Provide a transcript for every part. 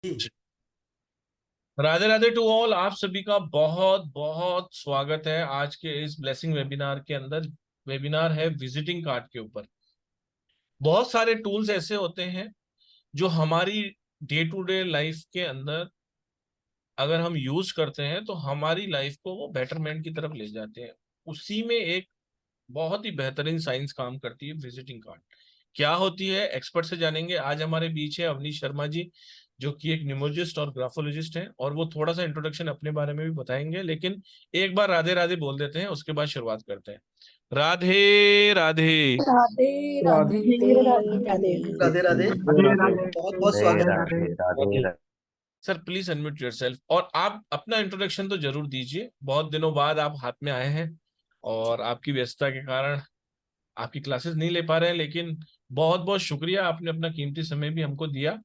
Ji. Radhe Radhe to all. आप सभी का बहुत बहुत स्वागत है आज के इस ब्लेसिंग वेबिनार के अंदर। वेबिनार है विजिटिंग कार्ड के ऊपर। बहुत सारे टूल्स ऐसे होते हैं जो हमारी डे टू डे लाइफ के अंदर अगर हम यूज करते हैं तो हमारी लाइफ को वो बेटरमेंट की तरफ ले जाते हैं। उसी में एक बहुत ही बेहतरीन साइंस काम करती है विजिटिंग कार्ड। क्या होती है एक्सपर्ट से जानेंगे। आज हमारे बीच है अवनीश शर्मा जी, जो कि एक न्यूमरोलॉजिस्ट और ग्राफोलॉजिस्ट हैं, और वो थोड़ा सा इंट्रोडक्शन अपने बारे में भी बताएंगे। लेकिन एक बार राधे राधे बोल देते हैं, उसके बाद शुरुआत करते हैं। राधे राधे। राधे राधे राधे राधे। राधे राधे। राधे राधे। बहुत बहुत राधे स्वागत है। Radhe Radhe Radhe. Sir please unmute yourself और आप अपना इंट्रोडक्शन तो जरूर दीजिए। बहुत दिनों बाद आप हाथ में आए हैं और आपकी व्यस्तता के कारण आपकी क्लासेस नहीं ले पा रहे हैं, लेकिन बहुत बहुत शुक्रिया, आपने अपना कीमती समय भी हमको दिया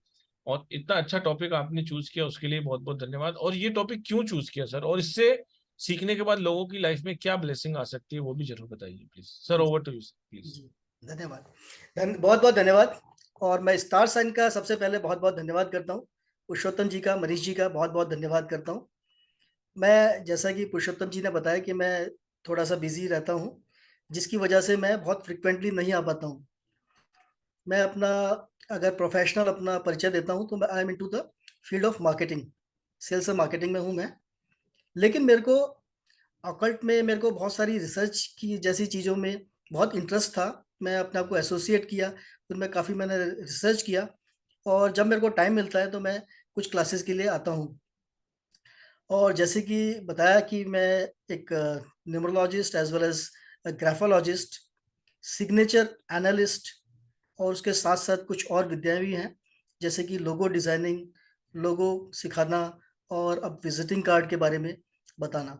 और इतना अच्छा टॉपिक आपने चूज किया, उसके लिए बहुत बहुत धन्यवाद। और ये टॉपिक क्यों चूज किया सर, और इससे सीखने के बाद लोगों की लाइफ में क्या ब्लेसिंग आ सकती है, वो भी जरूर बताइए please sir. Over to you please. जी, धन्यवाद। बहुत बहुत धन्यवाद। और मैं स्टार साइन का सबसे पहले बहुत बहुत धन्यवाद करता हूँ। पुरुषोत्तम जी का, मनीष जी का बहुत बहुत धन्यवाद करता हूँ। मैं, जैसा कि पुरुषोत्तम जी ने बताया, कि मैं थोड़ा सा बिजी रहता हूँ, जिसकी वजह से मैं बहुत फ्रिक्वेंटली नहीं आ पाता हूँ। मैं अपना, अगर प्रोफेशनल अपना परिचय देता हूँ, तो मैं I am into the field of marketing. Sales और मार्केटिंग में हूँ मैं। लेकिन मेरे को ऑकल्ट में, मेरे को बहुत सारी रिसर्च की जैसी चीज़ों में बहुत इंटरेस्ट था। मैं अपने आप को एसोसिएट किया, फिर मैं काफ़ी मैंने रिसर्च किया, और जब मेरे को टाइम मिलता है तो मैं कुछ क्लासेस के लिए आता हूँ। और जैसे कि बताया कि मैं एक numerologist as well as graphologist, signature analyst, और उसके साथ साथ कुछ और विद्याएं भी हैं, जैसे कि लोगो डिज़ाइनिंग, लोगो सिखाना, और अब विजिटिंग कार्ड के बारे में बताना।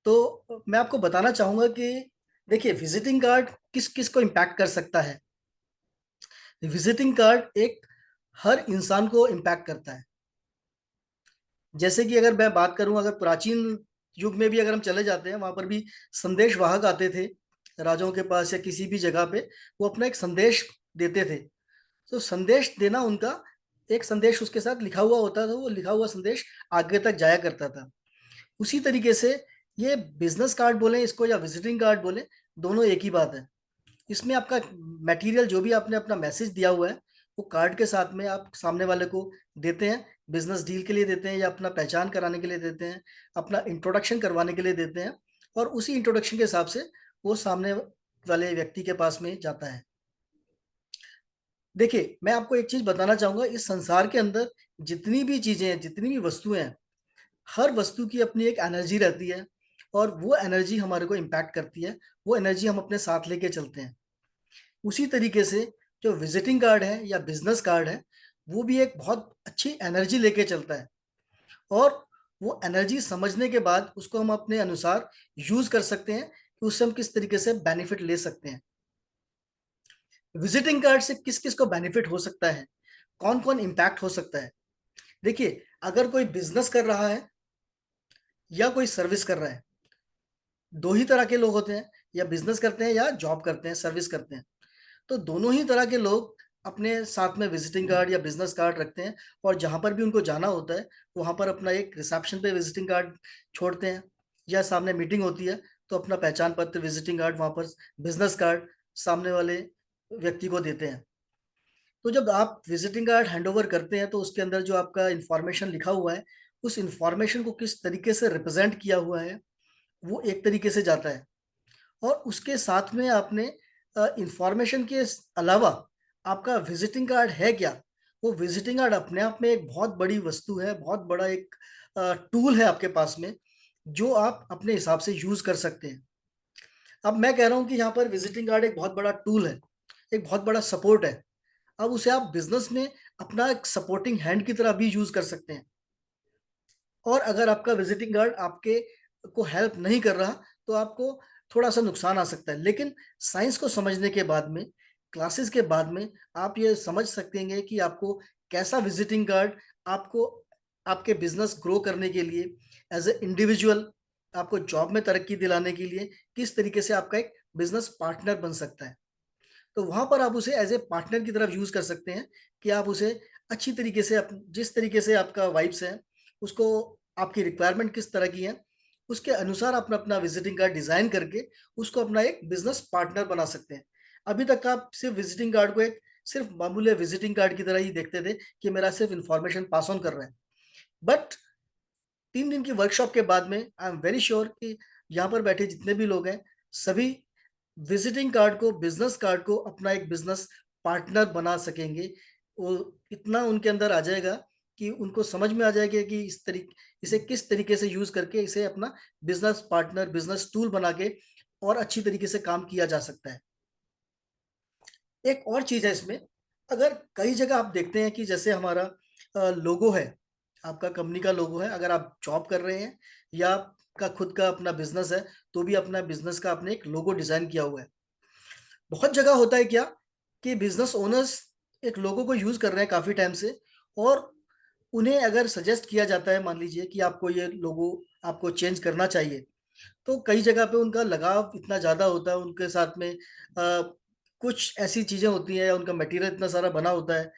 तो मैं आपको बताना चाहूँगा कि देखिए, विजिटिंग कार्ड किस किस को इम्पैक्ट कर सकता है। विजिटिंग कार्ड एक हर इंसान को इम्पैक्ट करता है। जैसे कि अगर मैं बात करूं, अगर प्राचीन युग में भी अगर हम चले जाते हैं, वहां पर भी संदेश वाहक आते थे राजाओं के पास या किसी भी जगह पे। वो अपना एक संदेश देते थे। तो संदेश देना उनका, एक संदेश उसके साथ लिखा हुआ होता था, वो लिखा हुआ संदेश आगे तक जाया करता था। उसी तरीके से ये बिजनेस कार्ड बोले इसको या विजिटिंग कार्ड बोले, दोनों एक ही बात है। इसमें आपका मटेरियल, जो भी आपने अपना मैसेज दिया हुआ है, वो कार्ड के साथ में आप सामने वाले को देते हैं। बिजनेस डील के लिए देते हैं, या अपना पहचान कराने के लिए देते हैं, अपना इंट्रोडक्शन करवाने के लिए देते हैं, और उसी इंट्रोडक्शन के हिसाब से वो सामने वाले व्यक्ति के पास में जाता है। देखिए, मैं आपको एक चीज बताना चाहूंगा, इस संसार के अंदर जितनी भी चीजें हैं, जितनी भी वस्तुएं हैं, हर वस्तु की अपनी एक एनर्जी रहती है, और वो एनर्जी हमारे को इम्पैक्ट करती है। वो एनर्जी हम अपने साथ लेके चलते हैं। उसी तरीके से जो विजिटिंग कार्ड है या बिजनेस कार्ड है, वो भी एक बहुत अच्छी एनर्जी लेके चलता है। और वो एनर्जी समझने के बाद उसको हम अपने अनुसार यूज कर सकते हैं कि उससे हम किस तरीके से बेनिफिट ले सकते हैं। विजिटिंग कार्ड से किस किस को बेनिफिट हो सकता है, कौन कौन इम्पैक्ट हो सकता है। देखिए, अगर कोई बिजनेस कर रहा है या कोई सर्विस कर रहा है, दो ही तरह के लोग होते हैं, या बिजनेस करते हैं या जॉब करते हैं, सर्विस करते हैं। तो दोनों ही तरह के लोग अपने साथ में विजिटिंग कार्ड या बिजनेस कार्ड रखते हैं, और जहां पर भी उनको जाना होता है, वहां पर अपना एक रिसेप्शन पे विजिटिंग कार्ड छोड़ते हैं, या सामने मीटिंग होती है तो अपना पहचान पत्र, विजिटिंग कार्ड, वहां पर बिजनेस कार्ड सामने वाले व्यक्ति को देते हैं। तो जब आप विजिटिंग कार्ड हैंडओवर करते हैं, तो उसके अंदर जो आपका इंफॉर्मेशन लिखा हुआ है, उस इंफॉर्मेशन को किस तरीके से रिप्रेजेंट किया हुआ है, वो एक तरीके से जाता है। और उसके साथ में आपने इंफॉर्मेशन के अलावा आपका विजिटिंग कार्ड है क्या, वो विजिटिंग कार्ड अपने आप में एक बहुत बड़ी वस्तु है, बहुत बड़ा एक टूल है आपके पास में, जो आप अपने हिसाब से यूज कर सकते हैं। अब मैं कह रहा हूं कि यहाँ पर विजिटिंग कार्ड एक बहुत बड़ा टूल है, एक बहुत बड़ा सपोर्ट है। अब उसे आप बिजनेस में अपना एक सपोर्टिंग हैंड की तरह भी यूज कर सकते हैं। और अगर आपका विजिटिंग कार्ड आपके को हेल्प नहीं कर रहा, तो आपको थोड़ा सा नुकसान आ सकता है। लेकिन साइंस को समझने के बाद में, क्लासेस के बाद में, आप ये समझ सकते हैं कि आपको कैसा विजिटिंग कार्ड आपको आपके बिजनेस ग्रो करने के लिए, एज ए इंडिविजुअल, आपको जॉब में तरक्की दिलाने के लिए, किस तरीके से आपका एक बिजनेस पार्टनर बन सकता है। तो वहां पर आप उसे एज ए पार्टनर की तरफ यूज कर सकते हैं, कि आप उसे अच्छी तरीके से जिस तरीके से आपका वाइब्स है, उसको, आपकी रिक्वायरमेंट किस तरह की है, उसके अनुसार अपना अपना विजिटिंग कार्ड डिजाइन करके उसको अपना एक बिजनेस पार्टनर बना सकते हैं। अभी तक आप सिर्फ विजिटिंग कार्ड को एक सिर्फ मामूली विजिटिंग कार्ड की तरह ही देखते थे कि मेरा सिर्फ इंफॉर्मेशन पास ऑन कर रहा है। बट 3 दिन की वर्कशॉप के बाद में आई एम वेरी श्योर कि यहाँ पर बैठे जितने भी लोग हैं, सभी विजिटिंग कार्ड को, बिजनेस कार्ड को अपना एक बिजनेस पार्टनर बना सकेंगे। वो इतना उनके अंदर आ जाएगा कि उनको समझ में आ जाएगा कि इसे किस तरीके से यूज करके इसे अपना बिजनेस पार्टनर, बिजनेस टूल बना के और अच्छी तरीके से काम किया जा सकता है। एक और चीज है इसमें, अगर कई जगह आप देखते हैं कि जैसे हमारा लोगो है, आपका कंपनी का लोगो है, अगर आप जॉब कर रहे हैं या आपका खुद का अपना बिजनेस है, तो भी अपना बिजनेस का आपने एक लोगो डिजाइन किया हुआ है। बहुत जगह होता है क्या कि बिजनेस ओनर्स एक लोगो को यूज कर रहे हैं काफी टाइम से, और उन्हें अगर सजेस्ट किया जाता है, मान लीजिए कि आपको ये लोगो आपको चेंज करना चाहिए, तो कई जगह पे उनका लगाव इतना ज्यादा होता है उनके साथ में, कुछ ऐसी चीजें होती हैं या उनका मटेरियल इतना सारा बना होता है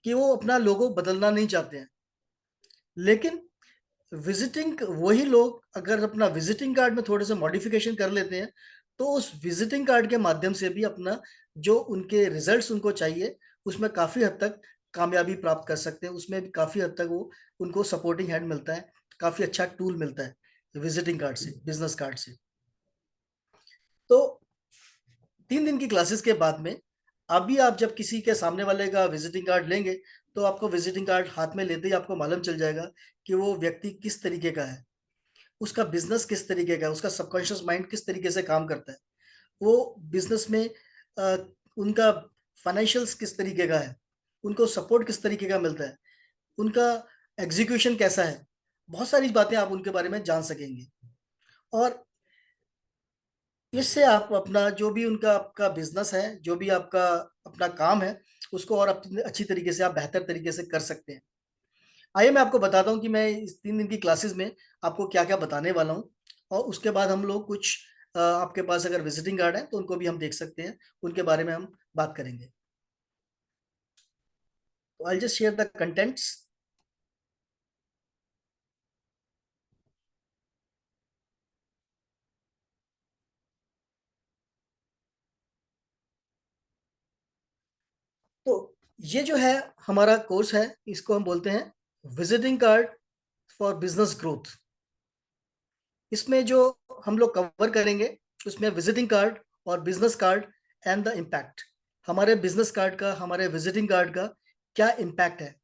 कि वो अपना लोगो बदलना नहीं चाहते हैं। लेकिन विजिटिंग वही लोग अगर अपना विजिटिंग कार्ड में थोड़े से मॉडिफिकेशन कर लेते हैं, तो उस विजिटिंग कार्ड के माध्यम से भी अपना जो उनके रिजल्ट्स उनको चाहिए, उसमें काफी हद तक कामयाबी प्राप्त कर सकते हैं। उसमें भी काफी हद तक वो उनको सपोर्टिंग हैंड मिलता है, काफी अच्छा टूल मिलता है विजिटिंग कार्ड से, बिजनेस कार्ड से। तो 3 दिन की क्लासेस के बाद में अभी आप जब किसी के सामने वाले का विजिटिंग कार्ड लेंगे, तो आपको विजिटिंग कार्ड हाथ में लेते ही आपको मालूम चल जाएगा कि वो व्यक्ति किस तरीके का है, उसका बिजनेस किस तरीके का है, उसका सबकॉन्शियस माइंड किस तरीके से काम करता है, वो बिजनेस में अ, उनका फाइनेंशियल्स किस तरीके का है, उनको सपोर्ट किस तरीके का मिलता है, उनका एग्जीक्यूशन कैसा है। बहुत सारी बातें आप उनके बारे में जान सकेंगे, और इससे आप अपना जो भी उनका आपका बिजनेस है, जो भी आपका अपना काम है, उसको और अपनी अच्छी तरीके से आप बेहतर तरीके से कर सकते हैं। आइए मैं आपको बताता हूँ कि मैं इस 3 दिन की क्लासेस में आपको क्या क्या बताने वाला हूँ, और उसके बाद हम लोग कुछ आपके पास अगर विजिटिंग कार्ड है तो उनको भी हम देख सकते हैं, उनके बारे में हम बात करेंगे। तो I just share the contents. तो ये जो है हमारा कोर्स है, इसको हम बोलते हैं visiting card for business growth. इसमें जो हम लोग कवर करेंगे, उसमें विजिटिंग कार्ड और business card and the impact. हमारे बिजनेस कार्ड का, हमारे विजिटिंग कार्ड का क्या इम्पैक्ट है,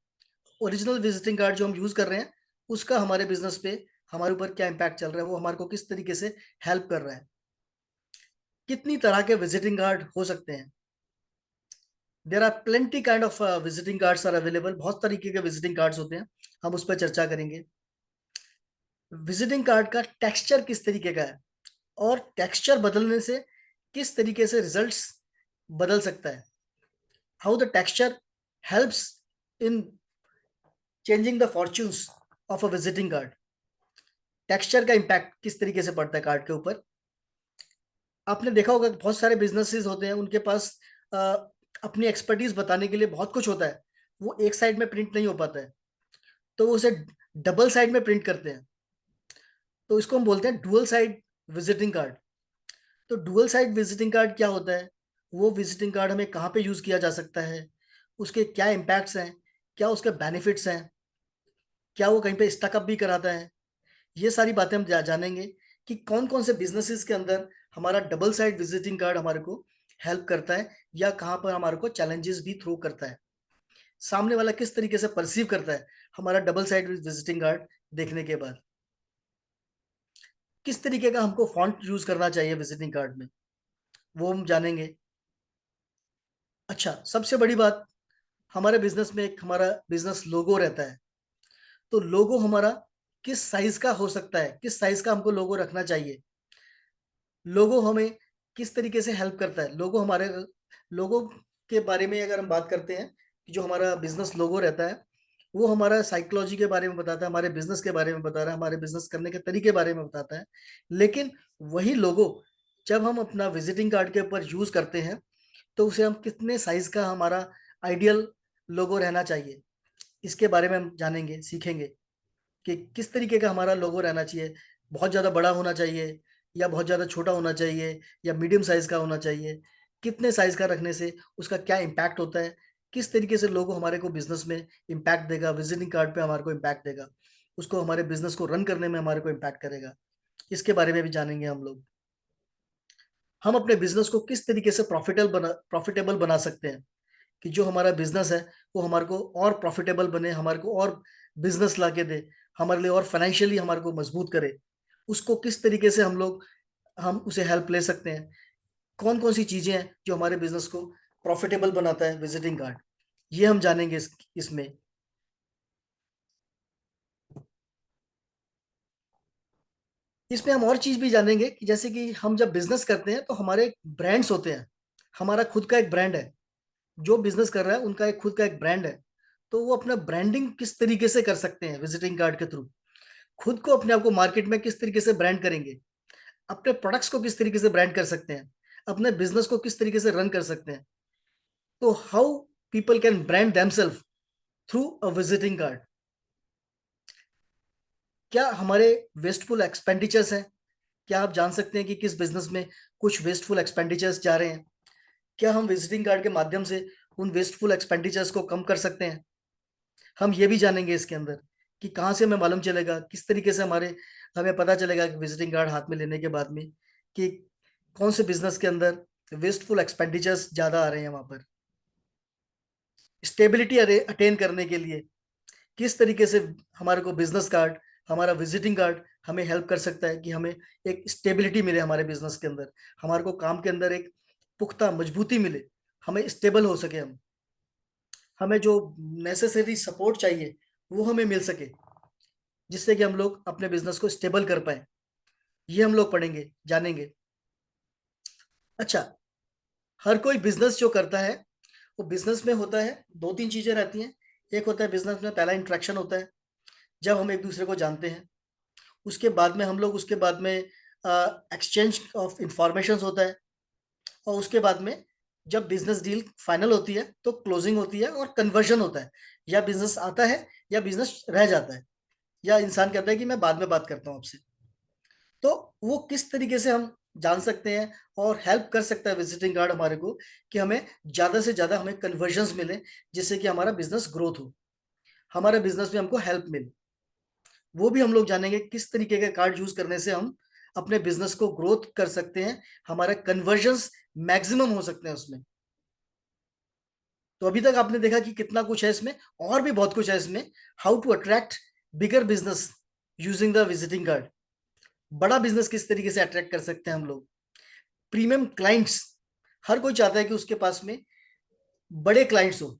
ओरिजिनल विजिटिंग कार्ड जो हम यूज कर रहे हैं उसका हमारे बिजनेस पे, हमारे ऊपर क्या इम्पैक्ट चल रहा है, वो हमारे को किस तरीके से हेल्प कर रहा है, कितनी तरह के विजिटिंग कार्ड हो सकते हैं। There are plenty kind of visiting cards are available, बहुत तरीके के विजिटिंग कार्ड्स होते हैं, हम उस पर चर्चा करेंगे। विजिटिंग कार्ड का टेक्सचर किस तरीके का है, और टेक्सचर बदलने से किस तरीके से रिजल्ट्स बदल सकता है, how the texture helps in changing the fortunes of a visiting card. Texture का इम्पैक्ट किस तरीके से पड़ता है कार्ड के ऊपर। आपने देखा होगा कि बहुत सारे बिजनेसेस होते हैं, उनके पास अ, अपनी एक्सपर्टीज बताने के लिए बहुत कुछ होता है, वो एक साइड में प्रिंट नहीं हो पाता है, तो वो उसे डबल साइड में प्रिंट करते हैं, तो इसको हम बोलते हैं डुअल साइड विजिटिंग कार्ड। तो डुअल साइड विजिटिंग कार्ड क्या होता है, वो विजिटिंग कार्ड हमें कहाँ पे यूज किया जा सकता है, उसके क्या इम्पैक्ट्स हैं, क्या उसके बेनिफिट्स हैं, क्या वो कहीं पे स्टकअप भी कराता है, ये सारी बातें हम जानेंगे कि कौन कौन से बिजनेसेस के अंदर हमारा डबल साइड विजिटिंग कार्ड हमारे को हेल्प करता है, या कहाँ पर हमारे को चैलेंजेस भी थ्रो करता है, सामने वाला किस तरीके से परसीव करता है हमारा डबल साइड विजिटिंग कार्ड देखने के बाद, किस तरीके का हमको फॉन्ट यूज करना चाहिए विजिटिंग कार्ड में, वो हम जानेंगे। अच्छा, सबसे बड़ी बात, हमारे बिजनेस में एक हमारा बिजनेस लोगो रहता है, तो लोगो हमारा किस साइज का हो सकता है, किस साइज का हमको लोगो रखना चाहिए, लोगो हमें किस तरीके से हेल्प करता है। लोगो के बारे में अगर हम बात करते हैं, जो हमारा बिजनेस लोगो रहता है, वो हमारा साइकोलॉजी के बारे में बताता है, हमारे बिजनेस के बारे में बता रहा है, हमारे बिजनेस करने के तरीके बारे में बताता है। लेकिन वही लोगो जब हम अपना विजिटिंग कार्ड के ऊपर यूज करते हैं, तो उसे हम कितने साइज का हमारा आइडियल लोगो रहना चाहिए, इसके बारे में हम जानेंगे, सीखेंगे कि किस तरीके का हमारा लोगो रहना चाहिए। बहुत ज़्यादा बड़ा होना चाहिए या बहुत ज़्यादा छोटा होना चाहिए या मीडियम साइज का होना चाहिए, कितने साइज का रखने से उसका क्या इम्पैक्ट होता है, किस तरीके से लोगो हमारे को बिजनेस में इम्पैक्ट देगा, विजिटिंग कार्ड पे हमारे को इम्पैक्ट देगा, उसको हमारे बिजनेस को रन करने में हमारे को इम्पैक्ट करेगा। इसके बारे में भी जानेंगे हम लोग। हम अपने बिजनेस को किस तरीके से प्रॉफिटेबल बना सकते हैं कि जो हमारा बिजनेस है वो हमारे को और प्रॉफिटेबल बने, हमारे को और बिजनेस ला के दे, हमारे लिए और फाइनेंशियली हमारे को मजबूत करे। उसको किस तरीके से हम उसे हेल्प ले सकते हैं। कौन कौन सी चीजें हैं जो हमारे बिजनेस को प्रॉफिटेबल बनाता है विजिटिंग कार्ड, ये हम जानेंगे इसमें। इसमें हम और चीज भी जानेंगे कि जैसे कि हम जब बिजनेस करते हैं तो हमारे ब्रांड्स होते हैं। हमारा खुद का एक ब्रांड है, जो बिजनेस कर रहा है उनका एक खुद का एक ब्रांड है। तो वो अपना ब्रांडिंग किस तरीके से कर सकते हैं विजिटिंग कार्ड के थ्रू। खुद को अपने आप को मार्केट में किस तरीके से ब्रांड करेंगे, अपने प्रोडक्ट्स को किस तरीके से ब्रांड कर सकते हैं, अपने बिजनेस को किस तरीके से रन कर सकते हैं। तो how people can brand themselves through a visiting card. क्या हमारे वेस्टफुल एक्सपेंडिचर्स हैं, क्या आप जान सकते हैं कि किस बिजनेस में कुछ वेस्टफुल एक्सपेंडिचर्स जा रहे हैं। क्या हम विजिटिंग कार्ड के माध्यम से उन वेस्टफुल एक्सपेंडिचर्स को कम कर सकते हैं। हम ये भी जानेंगे इसके अंदर कि कहाँ से हमें मालूम चलेगा, किस तरीके से हमें पता चलेगा कि विजिटिंग कार्ड हाथ में लेने के बाद में कि कौन से बिजनेस के अंदर वेस्टफुल एक्सपेंडिचर्स ज्यादा आ रहे हैं। वहां पर स्टेबिलिटी अटेन करने के लिए किस तरीके से हमारे को बिजनेस कार्ड, हमारा विजिटिंग कार्ड हमें हेल्प कर सकता है कि हमें एक स्टेबिलिटी मिले हमारे बिजनेस के अंदर, हमारे को काम के अंदर एक पुख्ता मजबूती मिले, हमें स्टेबल हो सके, हमें जो नेसेसरी सपोर्ट चाहिए वो हमें मिल सके, जिससे कि हम लोग अपने बिजनेस को स्टेबल कर पाए। ये हम लोग पढ़ेंगे, जानेंगे। अच्छा, हर कोई बिजनेस जो करता है वो बिजनेस में होता है, दो तीन चीजें रहती हैं। एक होता है बिजनेस में पहला इंट्रैक्शन होता है, जब हम एक दूसरे को जानते हैं। उसके बाद में हम लोग उसके बाद में एक्सचेंज ऑफ इंफॉर्मेशन होता है। और उसके बाद में जब बिजनेस डील फाइनल होती है तो क्लोजिंग होती है और कन्वर्जन होता है। या बिजनेस आता है या बिजनेस रह जाता है, या इंसान कहता है कि मैं बाद में बात करता हूँ आपसे। तो वो किस तरीके से हम जान सकते हैं और हेल्प कर सकता है विजिटिंग कार्ड हमारे को कि हमें ज्यादा से ज्यादा हमें कन्वर्जन्स मिले, जिससे कि हमारा बिजनेस ग्रोथ हो, हमारे बिजनेस में हमको हेल्प मिले। वो भी हम लोग जानेंगे किस तरीके के कार्ड यूज करने से हम अपने बिजनेस को ग्रोथ कर सकते हैं, हमारे कन्वर्जन्स मैक्सिमम हो सकते हैं उसमें। तो अभी तक आपने देखा कि कितना कुछ है इसमें, और भी बहुत कुछ है इसमें। How to attract bigger business using the visiting card. बड़ा बिजनेस किस तरीके से अट्रैक्ट कर सकते हैं हम लोग। प्रीमियम क्लाइंट्स, हर कोई चाहता है कि उसके पास में बड़े क्लाइंट्स हो,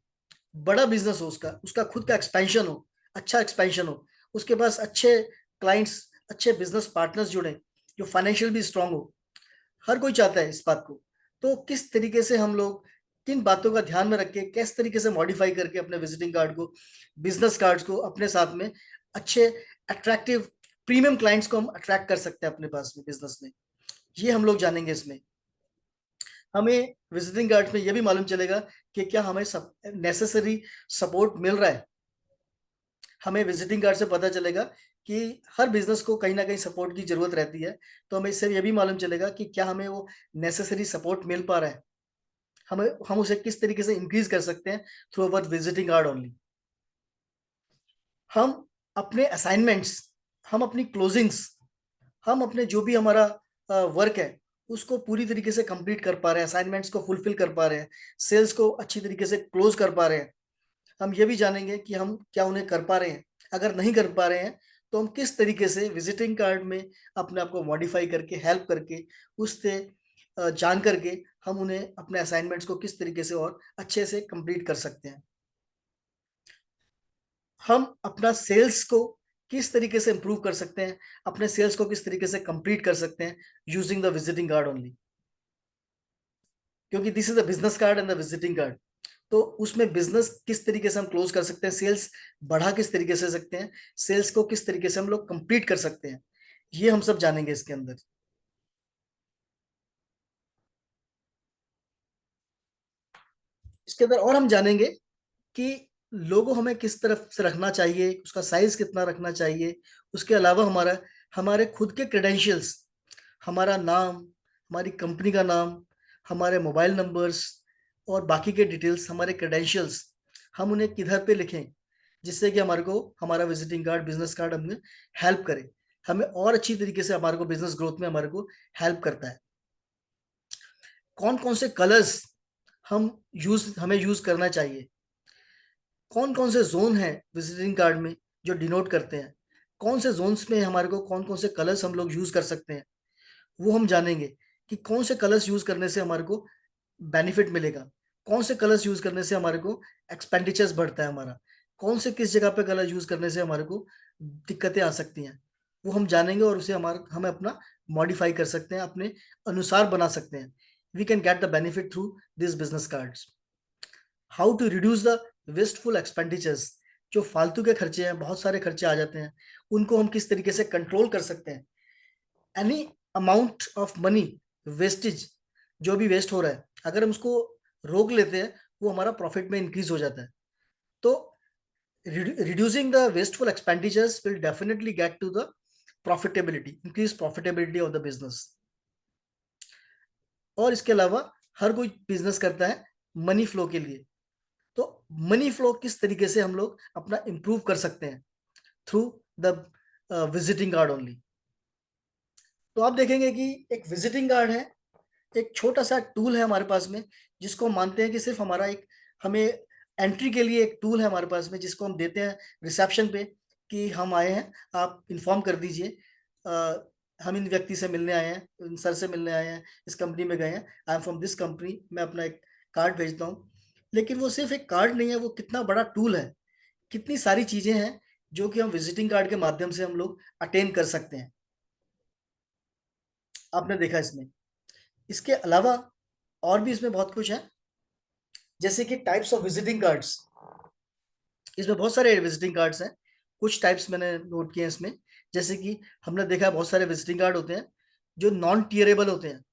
बड़ा बिजनेस हो, उसका उसका खुद का एक्सपेंशन हो, अच्छा एक्सपेंशन हो, उसके पास अच्छे क्लाइंट्स, अच्छे बिजनेस पार्टनर्स जुड़े, जो फाइनेंशियल भी स्ट्रांग हो। हर कोई चाहता है इस बात को। तो किस तरीके से हम लोग किन बातों का ध्यान में रख के किस तरीके से मॉडिफाई करके अपने विजिटिंग कार्ड को, बिजनेस कार्ड्स को अपने साथ में अच्छे अट्रैक्टिव प्रीमियम क्लाइंट्स को हम अट्रैक्ट कर सकते हैं अपने पास में बिजनेस में, ये हम लोग जानेंगे इसमें। हमें विजिटिंग कार्ड में यह भी मालूम चलेगा कि क्या हमें सब नेसेसरी सपोर्ट मिल रहा है। हमें विजिटिंग कार्ड से पता चलेगा कि हर बिजनेस को कहीं ना कहीं सपोर्ट की जरूरत रहती है। तो हमें इससे यह भी मालूम चलेगा कि क्या हमें वो नेसेसरी सपोर्ट मिल पा रहा है, हम उसे किस तरीके से इंक्रीज कर सकते हैं through our visiting card only. हम अपने असाइनमेंट्स, हम अपनी क्लोजिंग्स, हम अपने जो भी हमारा वर्क है उसको पूरी तरीके से कंप्लीट कर पा रहे हैं, असाइनमेंट्स को फुलफिल कर पा रहे हैं, सेल्स को अच्छी तरीके से क्लोज कर पा रहे हैं। हम ये भी जानेंगे कि हम क्या उन्हें कर पा रहे हैं। अगर नहीं कर पा रहे हैं तो हम किस तरीके से विजिटिंग कार्ड में अपने आप को मॉडिफाई करके, हेल्प करके, उससे जान करके हम उन्हें अपने असाइनमेंट्स को किस तरीके से और अच्छे से कंप्लीट कर सकते हैं। हम अपना सेल्स को किस तरीके से इंप्रूव कर सकते हैं, अपने सेल्स को किस तरीके से कंप्लीट कर सकते हैं using the visiting card only. क्योंकि this is the business card and the visiting card. तो उसमें बिजनेस किस तरीके से हम क्लोज कर सकते हैं, सेल्स बढ़ा किस तरीके से सकते हैं, सेल्स को किस तरीके से हम लोग कंप्लीट कर सकते हैं, ये हम सब जानेंगे इसके अंदर। इसके अंदर और हम जानेंगे कि लोगो हमें किस तरफ से रखना चाहिए, उसका साइज कितना रखना चाहिए, उसके अलावा हमारे खुद के क्रेडेंशियल्स, हमारा नाम, हमारी कंपनी का नाम, हमारे मोबाइल नंबर्स और बाकी के डिटेल्स, हमारे क्रेडेंशियल्स, हम उन्हें किधर पे लिखें जिससे कि हमारे को हमारा विजिटिंग कार्ड, बिजनेस कार्ड हमें हेल्प करे, हमें और अच्छी तरीके से हमारे को बिजनेस ग्रोथ में हमारे को हेल्प करता है। कौन कौन से कलर्स हमें यूज करना चाहिए, कौन कौन से जोन है विजिटिंग कार्ड में जो डिनोट करते हैं, कौन से जोन्स में हमारे को कौन कौन से कलर्स हम लोग यूज कर सकते हैं, वो हम जानेंगे कि कौन से कलर्स यूज करने से हमारे को बेनिफिट मिलेगा, कौन से कलर्स यूज करने से हमारे को एक्सपेंडिचर्स बढ़ता है हमारा, कौन से किस जगह पे कलर यूज करने से हमारे को दिक्कतें आ सकती हैं, वो हम जानेंगे और उसे हमें अपना मॉडिफाई कर सकते हैं, अपने अनुसार बना सकते हैं। We can get the benefit through this business cards. How to reduce the wasteful expenditures, जो फालतू के खर्चे हैं, बहुत सारे खर्चे आ जाते हैं, उनको हम किस तरीके से कंट्रोल कर सकते हैं। Any amount of money wastage, जो भी वेस्ट हो रहा है, अगर हम उसको रोक लेते हैं, वो हमारा प्रॉफिट में इंक्रीज हो जाता है। तो reducing the wasteful expenditures will definitely get to the profitability, increase profitability of the business। और इसके अलावा हर कोई बिजनेस करता है मनी फ्लो के लिए, तो मनी फ्लो किस तरीके से हम लोग अपना इंप्रूव कर सकते हैं through the visiting card only. तो आप देखेंगे कि एक विजिटिंग कार्ड है, एक छोटा सा टूल है हमारे पास में, जिसको हम मानते हैं कि सिर्फ हमारा एक, हमें एंट्री के लिए एक टूल है हमारे पास में, जिसको हम देते हैं रिसेप्शन पे कि हम आए हैं, आप इन्फॉर्म कर दीजिए, हम इन व्यक्ति से मिलने आए हैं, इन सर से मिलने आए हैं, इस कंपनी में गए हैं, I am from this company, मैं अपना एक कार्ड भेजता हूँ। लेकिन वो सिर्फ एक कार्ड नहीं है, वो कितना बड़ा टूल है, कितनी सारी चीजें हैं जो कि हम विजिटिंग कार्ड के माध्यम से हम लोग अटेन कर सकते हैं। आपने देखा इसमें, इसके अलावा और भी इसमें बहुत कुछ है, जैसे कि टाइप्स ऑफ विजिटिंग कार्ड्स। इसमें बहुत सारे विजिटिंग कार्ड्स हैं, कुछ टाइप्स मैंने नोट किए हैं इसमें। जैसे कि हमने देखा है बहुत सारे विजिटिंग कार्ड होते हैं जो नॉन टीयरेबल होते हैं,